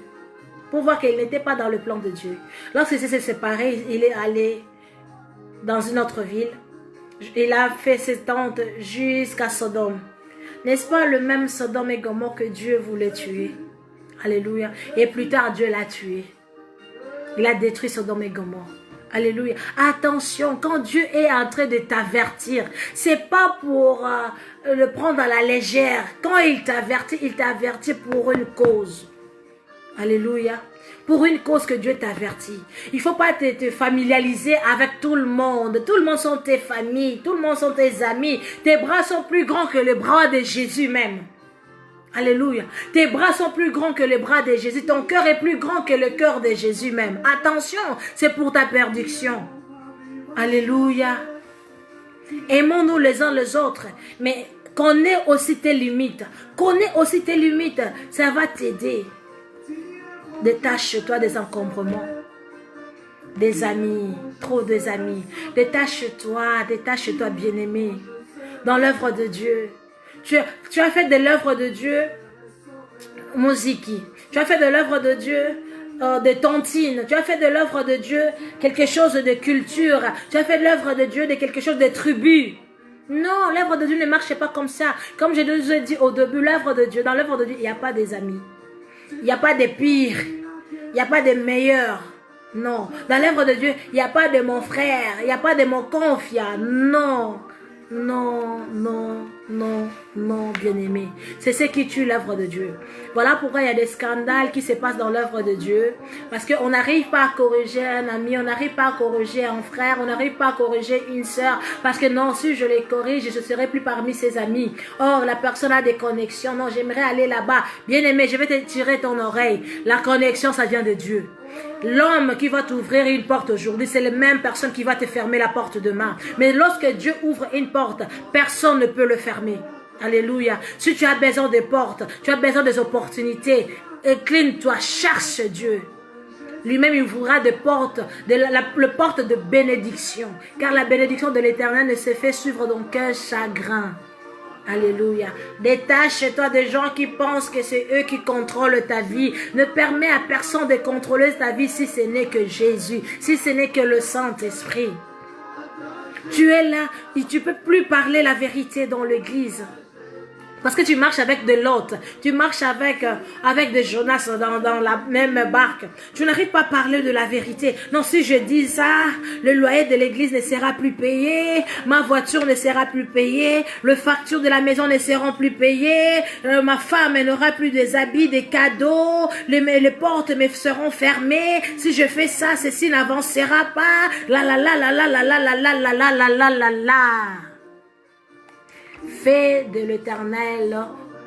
pour voir qu'il n'était pas dans le plan de Dieu, lorsqu'il s'est séparé, il est allé dans une autre ville. Il a fait ses tentes jusqu'à Sodome. N'est-ce pas le même Sodome et Gomorrhe que Dieu voulait tuer? Alléluia. Et plus tard, Dieu l'a tué. Il a détruit Sodome et Gomorrhe. Alléluia. Attention, quand Dieu est en train de t'avertir, c'est pas pour le prendre à la légère. Quand il t'avertit pour une cause. Alléluia. Pour une cause que Dieu t'avertit. Il ne faut pas te familiariser avec tout le monde. Tout le monde sont tes familles. Tout le monde sont tes amis. Tes bras sont plus grands que le bras de Jésus même. Alléluia. Tes bras sont plus grands que les bras de Jésus. Ton cœur est plus grand que le cœur de Jésus même. Attention, c'est pour ta perdition. Alléluia. Aimons-nous les uns les autres. Mais connais aussi tes limites. Connais aussi tes limites. Ça va t'aider. Détache-toi des encombrements. Des amis. Trop des amis. Détache-toi bien-aimé. Dans l'œuvre de Dieu. Tu as fait de l'œuvre de Dieu Moziki. Tu as fait de l'œuvre de Dieu de tontine. Tu as fait de l'œuvre de Dieu quelque chose de culture. Tu as fait de l'œuvre de Dieu de quelque chose de tribu. Non, l'œuvre de Dieu ne marche pas comme ça. Comme je vous ai dit au début, l'œuvre de Dieu, dans l'œuvre de Dieu, il n'y a pas des amis. Il n'y a pas des pires. Il n'y a pas des meilleurs. Non. Dans l'œuvre de Dieu, il n'y a pas de mon frère. Il n'y a pas de mon confiant. Non. Non, non, non, non, bien-aimé. C'est ce qui tue l'œuvre de Dieu. Voilà pourquoi il y a des scandales qui se passent dans l'œuvre de Dieu. Parce qu'on n'arrive pas à corriger un ami, on n'arrive pas à corriger un frère, on n'arrive pas à corriger une sœur. Parce que non, si je les corrige, je ne serai plus parmi ses amis. Or, la personne a des connexions. Non, j'aimerais aller là-bas. Bien-aimé, je vais te tirer ton oreille. La connexion, ça vient de Dieu. L'homme qui va t'ouvrir une porte aujourd'hui, c'est la même personne qui va te fermer la porte demain. Mais lorsque Dieu ouvre une porte, personne ne peut le fermer. Alléluia. Si tu as besoin de portes, tu as besoin des opportunités, incline-toi, cherche Dieu. Lui-même, il ouvrira des portes, le porte de bénédiction. Car la bénédiction de l'Éternel ne se fait suivre donc qu'un chagrin. Alléluia. Détache-toi des gens qui pensent que c'est eux qui contrôlent ta vie. Ne permets à personne de contrôler ta vie si ce n'est que Jésus, si ce n'est que le Saint-Esprit. Tu es là et tu ne peux plus parler la vérité dans l'église. Parce que tu marches avec de l'autre, tu marches avec des Jonas dans la même barque. Tu n'arrives pas à parler de la vérité. Non, si je dis ça, le loyer de l'église ne sera plus payé, ma voiture ne sera plus payée, les factures de la maison ne seront plus payées, ma femme n'aura plus des habits, des cadeaux, les portes me seront fermées. Si je fais ça, ceci n'avancera pas. La la la la la la la la la la la la la la la. Fais de l'Éternel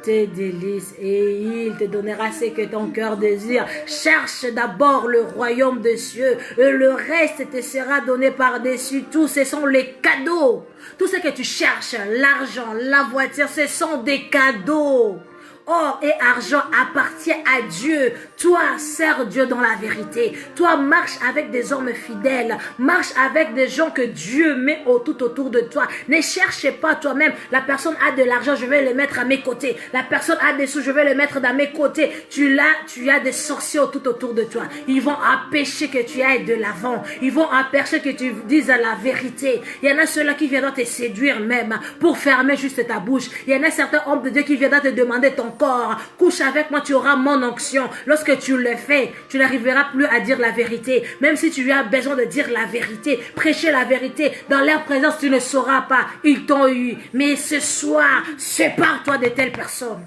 tes délices et il te donnera ce que ton cœur désire. Cherche d'abord le royaume des cieux et le reste te sera donné par-dessus tout. Ce sont les cadeaux. Tout ce que tu cherches, l'argent, la voiture, ce sont des cadeaux. Or et argent appartient à Dieu. Toi, sers Dieu dans la vérité. Toi, marche avec des hommes fidèles. Marche avec des gens que Dieu met tout autour de toi. Ne cherche pas toi-même. La personne a de l'argent, je vais le mettre à mes côtés. La personne a des sous, je vais le mettre dans mes côtés. Tu as des sorciers tout autour de toi. Ils vont empêcher que tu ailles de l'avant. Ils vont empêcher que tu dises la vérité. Il y en a ceux-là qui viendront te séduire même pour fermer juste ta bouche. Il y en a certains hommes de Dieu qui viendront te demander ton corps. Couche avec moi, tu auras mon onction. Lorsque tu le fais, tu n'arriveras plus à dire la vérité. Même si tu as besoin de dire la vérité, prêcher la vérité, dans leur présence, tu ne sauras pas. Ils t'ont eu. Mais ce soir, sépare-toi de telles personnes.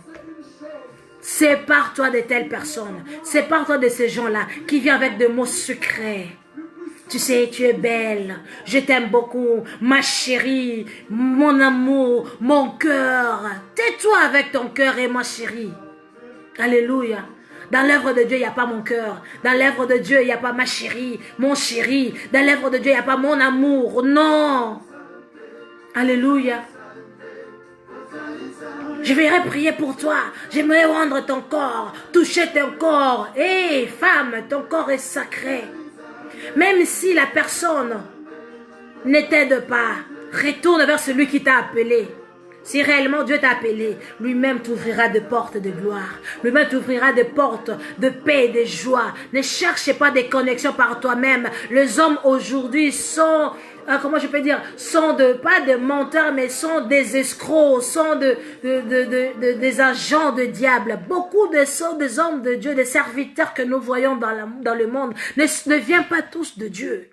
Sépare-toi de telles personnes. Sépare-toi de ces gens-là qui viennent avec des mots secrets. Tu sais, tu es belle, je t'aime beaucoup, ma chérie, mon amour, mon cœur. Tais-toi avec ton cœur et ma chérie. Alléluia. Dans l'œuvre de Dieu, il n'y a pas mon cœur. Dans l'œuvre de Dieu, il n'y a pas ma chérie, mon chéri. Dans l'œuvre de Dieu, il n'y a pas mon amour. Non. Alléluia. Je vais prier pour toi. J'aimerais rendre ton corps, toucher ton corps. Hé, femme, ton corps est sacré. Même si la personne ne t'aide pas, retourne vers celui qui t'a appelé. Si réellement Dieu t'a appelé, lui-même t'ouvrira des portes de gloire. Lui-même t'ouvrira des portes de paix et de joie. Ne cherchez pas des connexions par toi-même. Les hommes aujourd'hui sont, comment je peux dire, sont pas des menteurs, mais sont des escrocs, sont des agents de diable. Beaucoup sont des hommes de Dieu, des serviteurs que nous voyons dans le monde, ne viennent pas tous de Dieu.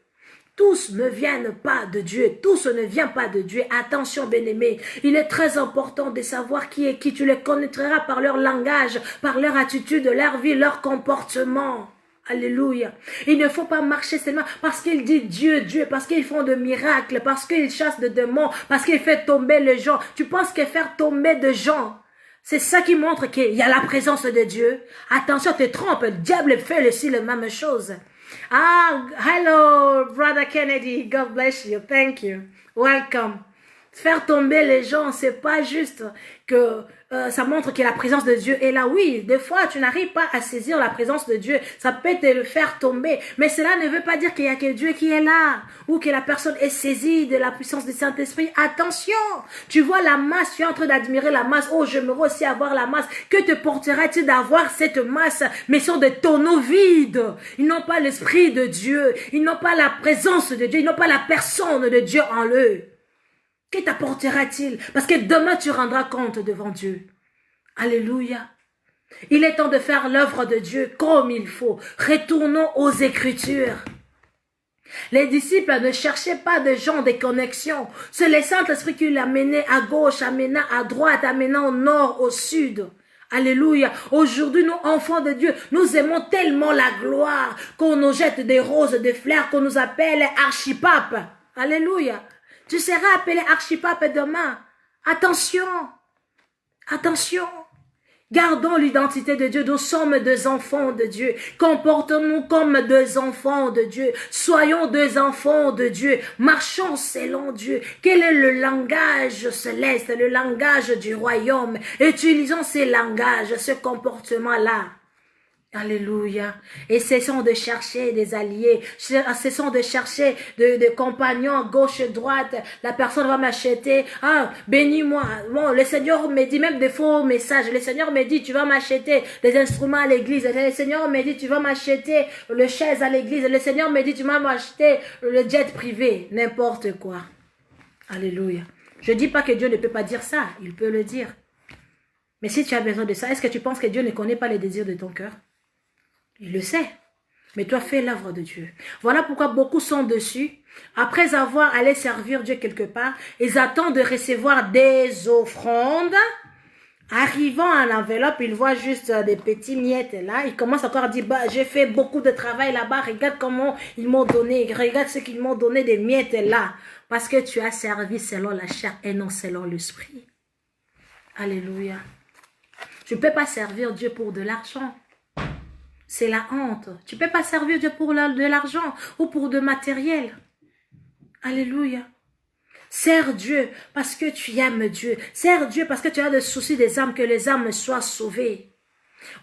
Tous ne viennent pas de Dieu. Tous ne viennent pas de Dieu. Attention, bien-aimés. Il est très important de savoir qui est qui. Tu les connaîtras par leur langage, par leur attitude, leur vie, leur comportement. Alléluia. Il ne faut pas marcher seulement parce qu'il dit Dieu, Dieu, parce qu'ils font de miracles, parce qu'ils chassent de démons, parce qu'ils font tomber les gens. Tu penses que faire tomber des gens, c'est ça qui montre qu'il y a la présence de Dieu? Attention, te trompes. Le diable fait aussi la même chose. Ah, hello, Brother Kennedy. God bless you. Thank you. Welcome. Faire tomber les gens, c'est pas juste que ça montre que la présence de Dieu est là. Oui, des fois, tu n'arrives pas à saisir la présence de Dieu. Ça peut te le faire tomber. Mais cela ne veut pas dire qu'il y a que Dieu qui est là. Ou que la personne est saisie de la puissance du Saint-Esprit. Attention! Tu vois la masse, tu es en train d'admirer la masse. Oh, j'aimerais aussi avoir la masse. Que te portera-t-il d'avoir cette masse? Mais sont des tonneaux vides. Ils n'ont pas l'esprit de Dieu. Ils n'ont pas la présence de Dieu. Ils n'ont pas la personne de Dieu en eux. Que t'apportera-t-il? Parce que demain, tu rendras compte devant Dieu. Alléluia. Il est temps de faire l'œuvre de Dieu comme il faut. Retournons aux Écritures. Les disciples ne cherchaient pas de gens, des connexions. C'est le Saint-Esprit qui l'a mené à gauche, amenant à droite, amenant au nord, au sud. Alléluia. Aujourd'hui, nous, enfants de Dieu, nous aimons tellement la gloire qu'on nous jette des roses, des fleurs, qu'on nous appelle archipape. Alléluia. Tu seras appelé archipape demain. Attention. Attention. Gardons l'identité de Dieu. Nous sommes des enfants de Dieu. Comportons-nous comme des enfants de Dieu. Soyons des enfants de Dieu. Marchons selon Dieu. Quel est le langage céleste, le langage du royaume? Utilisons ces langages, ce comportement-là. Alléluia. Et cessons de chercher des alliés. Cessons de chercher des compagnons à gauche et droite. La personne va m'acheter. Ah, bénis-moi. Bon, le Seigneur me dit même des faux messages. Le Seigneur me dit, tu vas m'acheter des instruments à l'église. Le Seigneur me dit, tu vas m'acheter le chaise à l'église. Le Seigneur me dit, tu vas m'acheter le jet privé. N'importe quoi. Alléluia. Je dis pas que Dieu ne peut pas dire ça. Il peut le dire. Mais si tu as besoin de ça, est-ce que tu penses que Dieu ne connaît pas les désirs de ton cœur? Il le sait. Mais toi, fais l'œuvre de Dieu. Voilà pourquoi beaucoup sont dessus. Après avoir allé servir Dieu quelque part, ils attendent de recevoir des offrandes. Arrivant à l'enveloppe, ils voient juste des petits miettes là. Ils commencent encore à dire, bah, j'ai fait beaucoup de travail là-bas. Regarde comment ils m'ont donné. Regarde ce qu'ils m'ont donné des miettes là. Parce que tu as servi selon la chair et non selon l'esprit. Alléluia. Tu ne peux pas servir Dieu pour de l'argent. C'est la honte. Tu ne peux pas servir Dieu pour de l'argent ou pour de matériel. Alléluia. Sers Dieu parce que tu aimes Dieu. Sers Dieu parce que tu as le souci des âmes, que les âmes soient sauvées.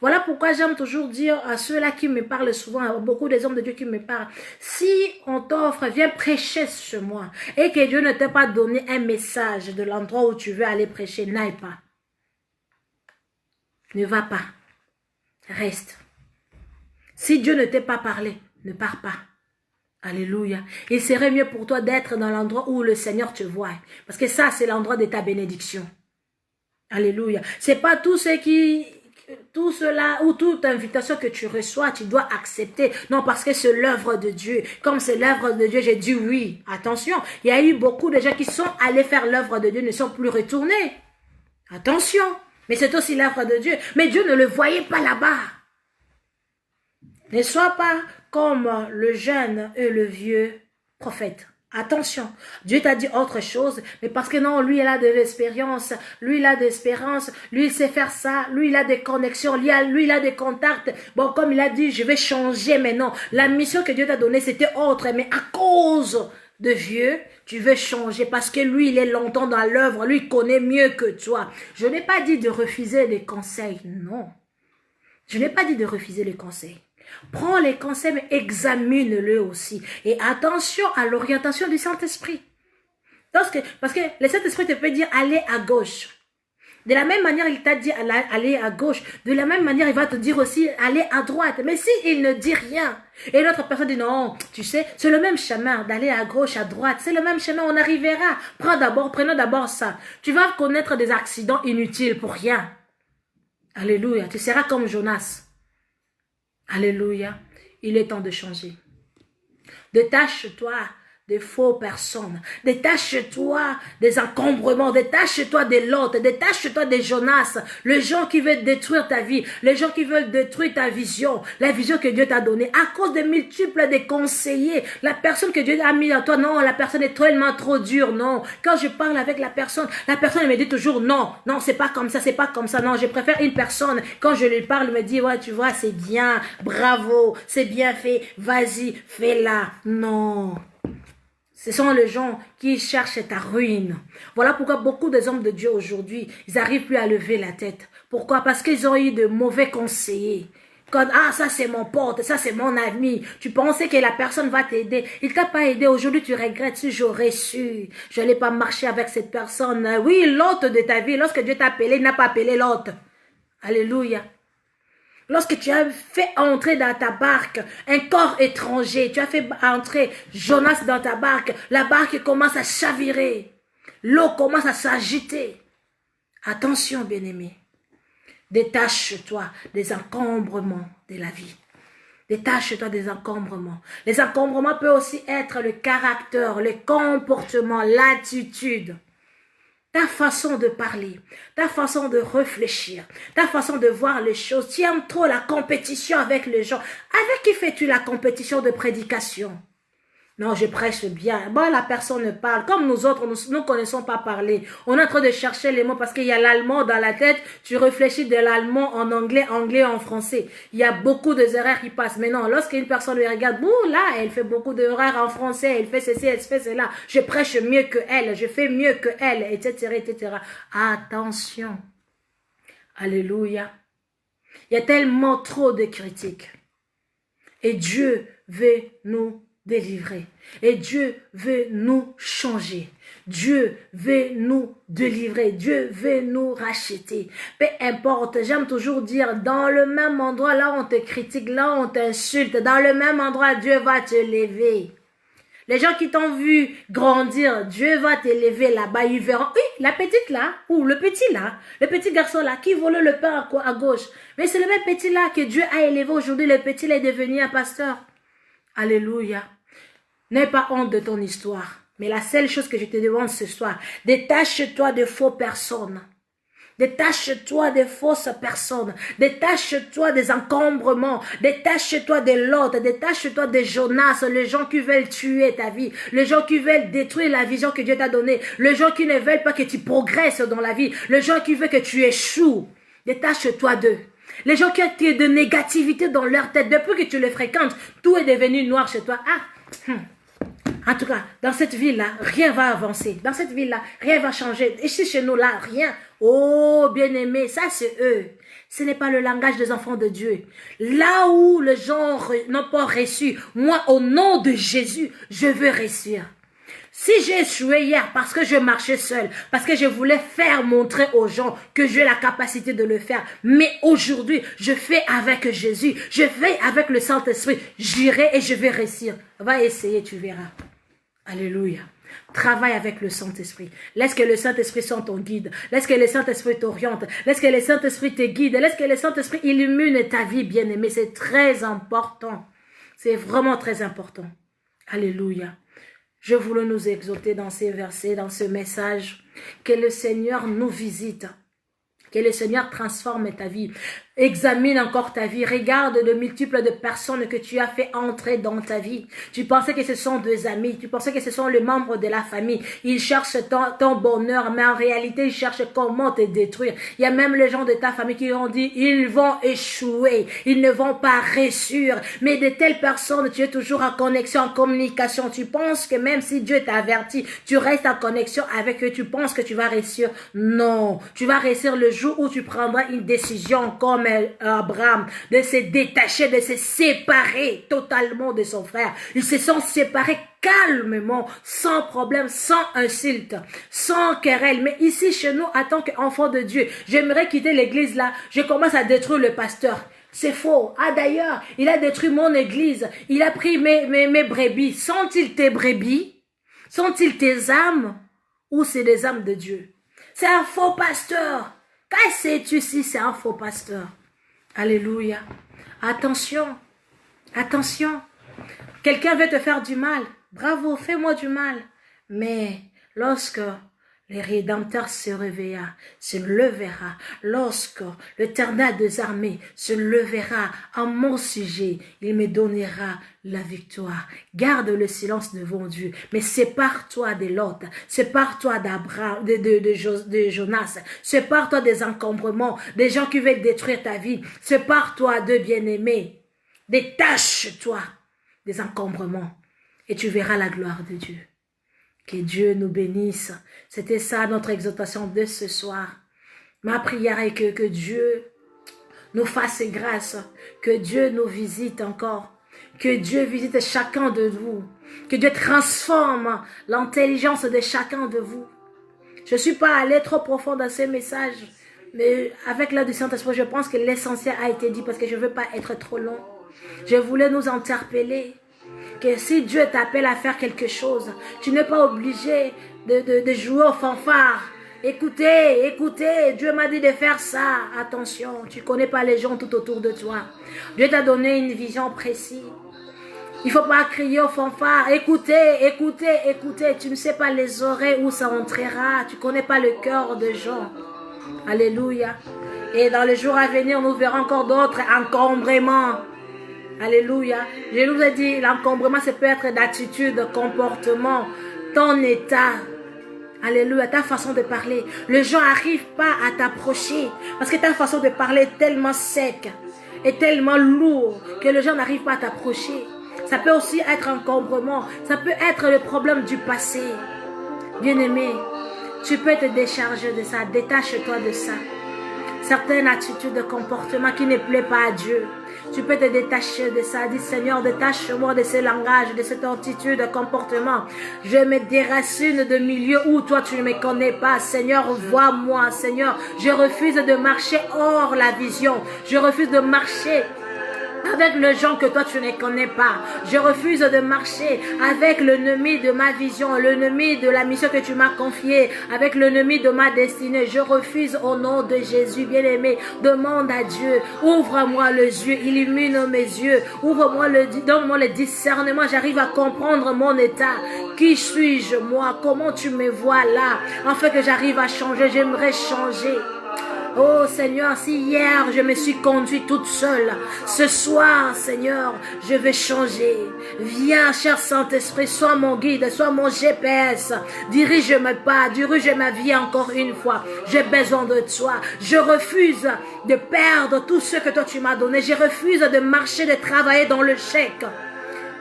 Voilà pourquoi j'aime toujours dire à ceux-là qui me parlent souvent, à beaucoup des hommes de Dieu qui me parlent, si on t'offre, viens prêcher chez moi, et que Dieu ne t'a pas donné un message de l'endroit où tu veux aller prêcher, n'aille pas. Ne va pas. Reste. Si Dieu ne t'a pas parlé, ne pars pas. Alléluia. Il serait mieux pour toi d'être dans l'endroit où le Seigneur te voit. Parce que ça, c'est l'endroit de ta bénédiction. Alléluia. C'est pas tout cela ou toute invitation que tu reçois, tu dois accepter. Non, parce que c'est l'œuvre de Dieu. Comme c'est l'œuvre de Dieu, j'ai dit oui. Attention, il y a eu beaucoup de gens qui sont allés faire l'œuvre de Dieu, ne sont plus retournés. Attention, mais c'est aussi l'œuvre de Dieu. Mais Dieu ne le voyait pas là-bas. Ne sois pas comme le jeune et le vieux prophète. Attention, Dieu t'a dit autre chose, mais parce que non, lui il a de l'expérience, lui il a de l'espérance, lui il sait faire ça, lui il a des connexions, lui il a des contacts. Bon, comme il a dit, je vais changer maintenant. La mission que Dieu t'a donnée, c'était autre, mais à cause de vieux, tu veux changer parce que lui il est longtemps dans l'œuvre, lui il connaît mieux que toi. Je n'ai pas dit de refuser les conseils, non. Je n'ai pas dit de refuser les conseils. Prends les conseils, mais examine-le aussi. Et attention à l'orientation du Saint-Esprit. Parce que le Saint-Esprit te peut dire aller à gauche. De la même manière, il t'a dit aller à gauche. De la même manière, il va te dire aussi aller à droite. Mais si il ne dit rien, et l'autre personne dit non, tu sais, c'est le même chemin d'aller à gauche, à droite. C'est le même chemin, on arrivera. Prenons d'abord ça. Tu vas connaître des accidents inutiles pour rien. Alléluia. Tu seras comme Jonas. Alléluia, il est temps de changer. Détache-toi des faux personnes. Détache-toi des encombrements. Détache-toi des Lot. Détache-toi des Jonas. Les gens qui veulent détruire ta vie. Les gens qui veulent détruire ta vision. La vision que Dieu t'a donnée. À cause des multiples des conseillers. La personne que Dieu a mis à toi. Non, la personne est tellement trop dure. Non. Quand je parle avec la personne elle me dit toujours non. Non, c'est pas comme ça. C'est pas comme ça. Non, je préfère une personne. Quand je lui parle, elle me dit, ouais, tu vois, c'est bien. Bravo. C'est bien fait. Vas-y, fais-la. Non. Ce sont les gens qui cherchent ta ruine. Voilà pourquoi beaucoup des hommes de Dieu aujourd'hui, ils n'arrivent plus à lever la tête. Pourquoi? Parce qu'ils ont eu de mauvais conseillers. Quand, ah, ça c'est mon pote, ça c'est mon ami. Tu pensais que la personne va t'aider. Il t'a pas aidé. Aujourd'hui, tu regrettes. Si j'aurais su, je n'allais pas marcher avec cette personne. Oui, l'hôte de ta vie, lorsque Dieu t'a appelé, il n'a pas appelé l'hôte. Alléluia. Lorsque tu as fait entrer dans ta barque un corps étranger, tu as fait entrer Jonas dans ta barque, la barque commence à chavirer, l'eau commence à s'agiter. Attention, bien-aimé, détache-toi des encombrements de la vie. Détache-toi des encombrements. Les encombrements peuvent aussi être le caractère, le comportement, l'attitude. Ta façon de parler, ta façon de réfléchir, ta façon de voir les choses. Tu aimes trop la compétition avec les gens. Avec qui fais-tu la compétition de prédication? Non, je prêche bien. Bon, la personne parle. Comme nous autres, nous ne connaissons pas parler. On est en train de chercher les mots parce qu'il y a l'allemand dans la tête. Tu réfléchis de l'allemand en anglais, anglais en français. Il y a beaucoup d'erreurs qui passent. Mais non, lorsqu'une personne lui regarde, bon, là, elle fait beaucoup d'erreurs en français. Elle fait ceci, elle fait cela. Je prêche mieux que elle. Je fais mieux que elle, etc., etc. Attention. Alléluia. Il y a tellement trop de critiques. Et Dieu veut nous délivrer. Et Dieu veut nous changer. Dieu veut nous délivrer. Dieu veut nous racheter. Peu importe, j'aime toujours dire, dans le même endroit, là on te critique, là on t'insulte, dans le même endroit, Dieu va te lever. Les gens qui t'ont vu grandir, Dieu va t'élever là-bas. Ils verront, oui, la petite là, ou le petit là, le petit garçon là, qui volait le pain à gauche. Mais c'est le même petit là que Dieu a élevé aujourd'hui. Le petit là est devenu un pasteur. Alléluia. N'aie pas honte de ton histoire. Mais la seule chose que je te demande ce soir, détache-toi de faux personnes. Détache-toi des fausses personnes. Détache-toi des encombrements. Détache-toi des Lot. Détache-toi des Jonas. Les gens qui veulent tuer ta vie. Les gens qui veulent détruire la vision que Dieu t'a donnée. Les gens qui ne veulent pas que tu progresses dans la vie. Les gens qui veulent que tu échoues. Détache-toi d'eux. Les gens qui ont de négativité dans leur tête, depuis que tu les fréquentes, tout est devenu noir chez toi. En tout cas, dans cette ville-là, rien va avancer. Dans cette ville-là, rien va changer. Ici, chez nous, là, rien. Oh, bien-aimé, ça, c'est eux. Ce n'est pas le langage des enfants de Dieu. Là où les gens n'ont pas reçu, moi, au nom de Jésus, je veux réussir. Si j'ai échoué hier parce que je marchais seul, parce que je voulais faire montrer aux gens que j'ai la capacité de le faire, mais aujourd'hui, je fais avec Jésus, je fais avec le Saint-Esprit, j'irai et je vais réussir. Va essayer, tu verras. Alléluia. Travaille avec le Saint-Esprit. Laisse que le Saint-Esprit soit ton guide. Laisse que le Saint-Esprit t'oriente. Laisse que le Saint-Esprit te guide. Laisse que le Saint-Esprit illumine ta vie, bien-aimée. C'est très important. C'est vraiment très important. Alléluia. Je voulais nous exhorter dans ces versets, dans ce message. Que le Seigneur nous visite. Que le Seigneur transforme ta vie. Examine encore ta vie. Regarde le multiple de personnes que tu as fait entrer dans ta vie. Tu pensais que ce sont des amis. Tu pensais que ce sont les membres de la famille. Ils cherchent ton bonheur, mais en réalité, ils cherchent comment te détruire. Il y a même les gens de ta famille qui ont dit, ils vont échouer. Ils ne vont pas réussir. Mais de telles personnes, tu es toujours en connexion, en communication. Tu penses que même si Dieu t'a averti, tu restes en connexion avec eux. Tu penses que tu vas réussir. Non. Tu vas réussir le jour où tu prendras une décision comme Abraham, de se détacher, de se séparer totalement de son frère. Ils se sont séparés calmement, sans problème, sans insulte, sans querelle. Mais ici, chez nous, en tant qu'enfant de Dieu, j'aimerais quitter l'église là, je commence à détruire le pasteur. C'est faux. Ah d'ailleurs, il a détruit mon église. Il a pris mes brebis. Sont-ils tes brebis? Sont-ils tes âmes? Ou c'est les âmes de Dieu? C'est un faux pasteur. Qu'est-ce que sais-tu si c'est un faux pasteur? Alléluia. Attention. Attention. Quelqu'un veut te faire du mal. Bravo, fais-moi du mal. Mais lorsque le Rédempteur se réveilla, se levera, lorsque l'Éternel des armées se levera en mon sujet, il me donnera la victoire. Garde le silence devant Dieu, mais sépare-toi de l'autre, sépare-toi d'Abraham, de Jonas, sépare-toi des encombrements, des gens qui veulent détruire ta vie, sépare-toi de bien-aimés, détache-toi des encombrements et tu verras la gloire de Dieu. Que Dieu nous bénisse. C'était ça notre exhortation de ce soir. Ma prière est que Dieu nous fasse grâce, que Dieu nous visite encore, que Dieu visite chacun de vous, que Dieu transforme l'intelligence de chacun de vous. Je ne suis pas allée trop profond dans ces messages, mais avec l'aide du Saint-Esprit, je pense que l'essentiel a été dit parce que je ne veux pas être trop long. Je voulais nous interpeller que si Dieu t'appelle à faire quelque chose, tu n'es pas obligé de jouer au fanfare. Écoutez, écoutez, Dieu m'a dit de faire ça. Attention, tu ne connais pas les gens tout autour de toi. Dieu t'a donné une vision précise. Il ne faut pas crier au fanfare. Écoutez, écoutez, écoutez. Tu ne sais pas les oreilles où ça entrera. Tu ne connais pas le cœur des gens. Alléluia. Et dans les jours à venir, nous verrons encore d'autres encombrements. Alléluia. Je nous ai dit, l'encombrement, ça peut être d'attitude, de comportement, ton état. Alléluia, ta façon de parler. Les gens n'arrivent pas à t'approcher parce que ta façon de parler est tellement sec et tellement lourd que les gens n'arrivent pas à t'approcher. Ça peut aussi être un encombrement. Ça peut être le problème du passé. Bien-aimé, tu peux te décharger de ça. Détache-toi de ça. Certaines attitudes de comportement qui ne plaisent pas à Dieu. Tu peux te détacher de ça. Dis Seigneur, détache-moi de ce langage, de cette attitude de comportement. Je me déracine de milieux où toi tu ne me connais pas. Seigneur, vois-moi. Seigneur, je refuse de marcher hors la vision. Je refuse de marcher avec les gens que toi tu ne connais pas. Je refuse de marcher avec l'ennemi de ma vision, l'ennemi de la mission que tu m'as confiée, avec l'ennemi de ma destinée. Je refuse au nom de Jésus, bien-aimé. Demande à Dieu, ouvre-moi les yeux, illumine mes yeux, donne-moi le discernement. J'arrive à comprendre mon état. Qui suis-je moi? Comment tu me vois là? Afin que j'arrive à changer, j'aimerais changer. Oh Seigneur, si hier je me suis conduite toute seule, ce soir Seigneur, je vais changer. Viens cher Saint-Esprit, sois mon guide, sois mon GPS. Dirige mes pas, dirige ma vie encore une fois. J'ai besoin de toi. Je refuse de perdre tout ce que toi tu m'as donné. Je refuse de marcher, de travailler dans le chèque.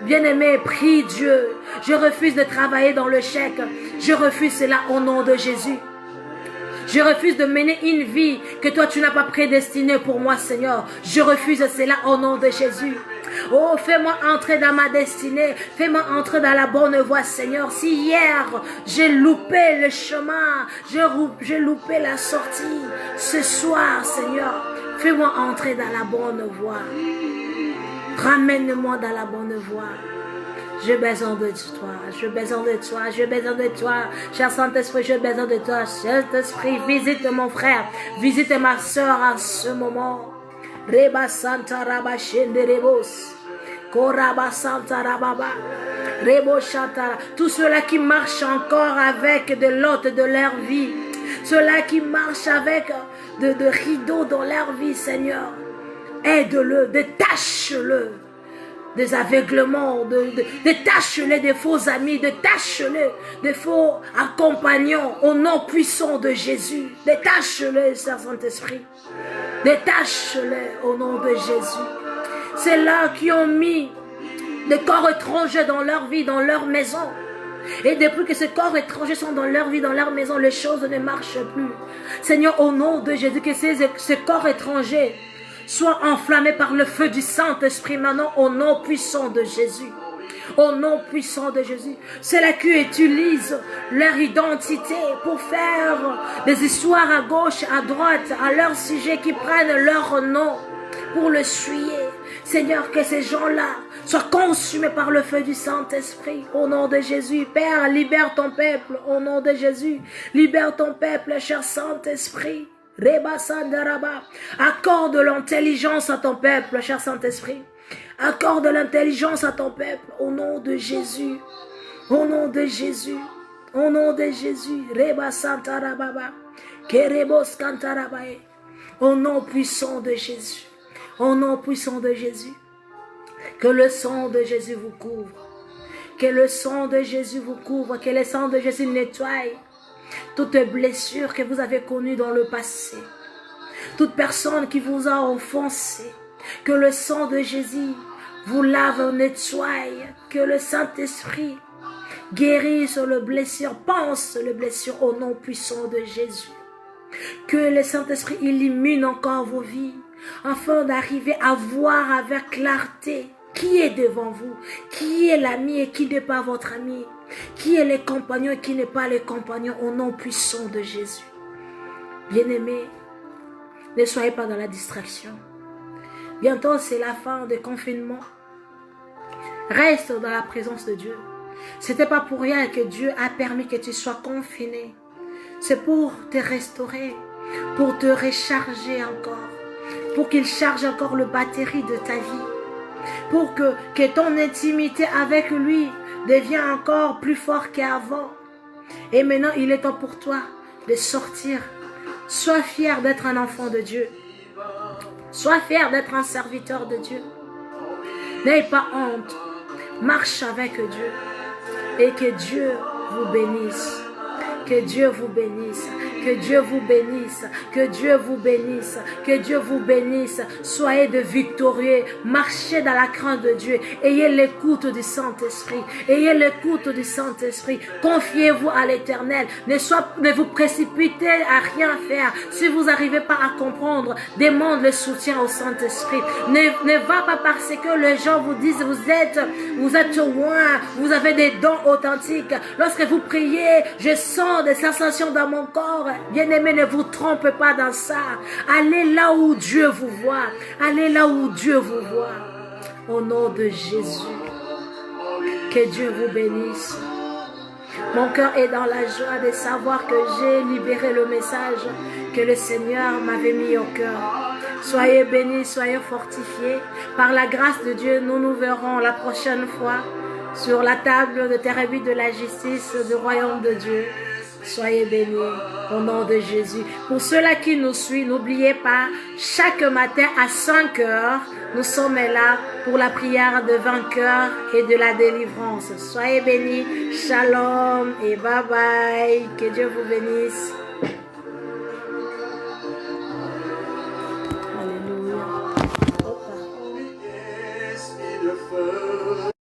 Bien-aimé, prie Dieu. Je refuse de travailler dans le chèque. Je refuse cela au nom de Jésus. Je refuse de mener une vie que toi tu n'as pas prédestinée pour moi, Seigneur. Je refuse cela au nom de Jésus. Oh, fais-moi entrer dans ma destinée. Fais-moi entrer dans la bonne voie, Seigneur. Si hier, j'ai loupé le chemin, j'ai loupé la sortie, ce soir, Seigneur, fais-moi entrer dans la bonne voie. Ramène-moi dans la bonne voie. J'ai besoin de toi, j'ai besoin de toi, j'ai besoin de toi. Cher Saint-Esprit, j'ai besoin de toi. Saint-Esprit, visite mon frère, visite ma soeur en ce moment. Reba Santa Raba Shende Rebos. Koraba Santa Rababa. Rebo Shantara. Tous ceux-là qui marchent encore avec de l'hôte de leur vie. Ceux-là qui marchent avec de rideaux dans leur vie, Seigneur. Aide-le, détache-le des aveuglements, détache-les des faux amis, détache-les des faux compagnons au nom puissant de Jésus. Détache-les, Saint-Esprit. Détache-les au nom de Jésus. C'est là qui ont mis des corps étrangers dans leur vie, dans leur maison. Et depuis que ces corps étrangers sont dans leur vie, dans leur maison, les choses ne marchent plus. Seigneur, au nom de Jésus, que ces corps étrangers soient enflammés par le feu du Saint-Esprit maintenant au nom puissant de Jésus. Au nom puissant de Jésus. C'est là qui utilisent leur identité pour faire des histoires à gauche, à droite, à leur sujet, qui prennent leur nom pour le suyer. Seigneur, que ces gens-là soient consumés par le feu du Saint-Esprit. Au nom de Jésus, Père, libère ton peuple. Au nom de Jésus, libère ton peuple, cher Saint-Esprit. Accorde l'intelligence à ton peuple, cher Saint-Esprit. Accorde l'intelligence à ton peuple au nom de Jésus. Au nom de Jésus. Au nom de Jésus. Au nom puissant de Jésus. Au nom puissant de Jésus. Que le sang de Jésus vous couvre. Que le sang de Jésus vous couvre. Que le sang de Jésus nettoie toute blessure que vous avez connue dans le passé. Toute personne qui vous a offensé. Que le sang de Jésus vous lave, nettoie. Que le Saint-Esprit guérisse les blessures. Pense les blessures au nom puissant de Jésus. Que le Saint-Esprit illumine encore vos vies. Afin d'arriver à voir avec clarté qui est devant vous. Qui est l'ami et qui n'est pas votre ami. Qui est le compagnon et qui n'est pas le compagnon au nom puissant de Jésus. Bien-aimés, ne soyez pas dans la distraction. Bientôt, c'est la fin du confinement. Reste dans la présence de Dieu. Ce n'était pas pour rien que Dieu a permis que tu sois confiné. C'est pour te restaurer, pour te recharger encore, pour qu'il charge encore le batterie de ta vie, pour que ton intimité avec lui devienne encore plus fort qu'avant. Et maintenant, il est temps pour toi de sortir. Sois fier d'être un enfant de Dieu. Sois fier d'être un serviteur de Dieu. N'aie pas honte. Marche avec Dieu. Et que Dieu vous bénisse. Que Dieu vous bénisse. Que Dieu vous bénisse. Que Dieu vous bénisse. Que Dieu vous bénisse. Soyez de victorieux. Marchez dans la crainte de Dieu. Ayez l'écoute du Saint-Esprit. Ayez l'écoute du Saint-Esprit. Confiez-vous à l'Éternel. Ne vous précipitez à rien faire. Si vous n'arrivez pas à comprendre, demande le soutien au Saint-Esprit. Ne va pas parce que les gens vous disent vous êtes loin, vous avez des dons authentiques. Lorsque vous priez, je sens des sensations dans mon corps. Bien-aimés, ne vous trompez pas dans ça. Allez là où Dieu vous voit. Allez là où Dieu vous voit. Au nom de Jésus. Que Dieu vous bénisse. Mon cœur est dans la joie de savoir que j'ai libéré le message que le Seigneur m'avait mis au cœur. Soyez bénis, soyez fortifiés. Par la grâce de Dieu, nous nous verrons la prochaine fois sur la table de thérapie de la justice du royaume de Dieu. Soyez bénis au nom de Jésus. Pour ceux-là qui nous suivent, n'oubliez pas, chaque matin à 5 heures, nous sommes là pour la prière de vainqueur et de la délivrance. Soyez bénis. Shalom et bye bye. Que Dieu vous bénisse.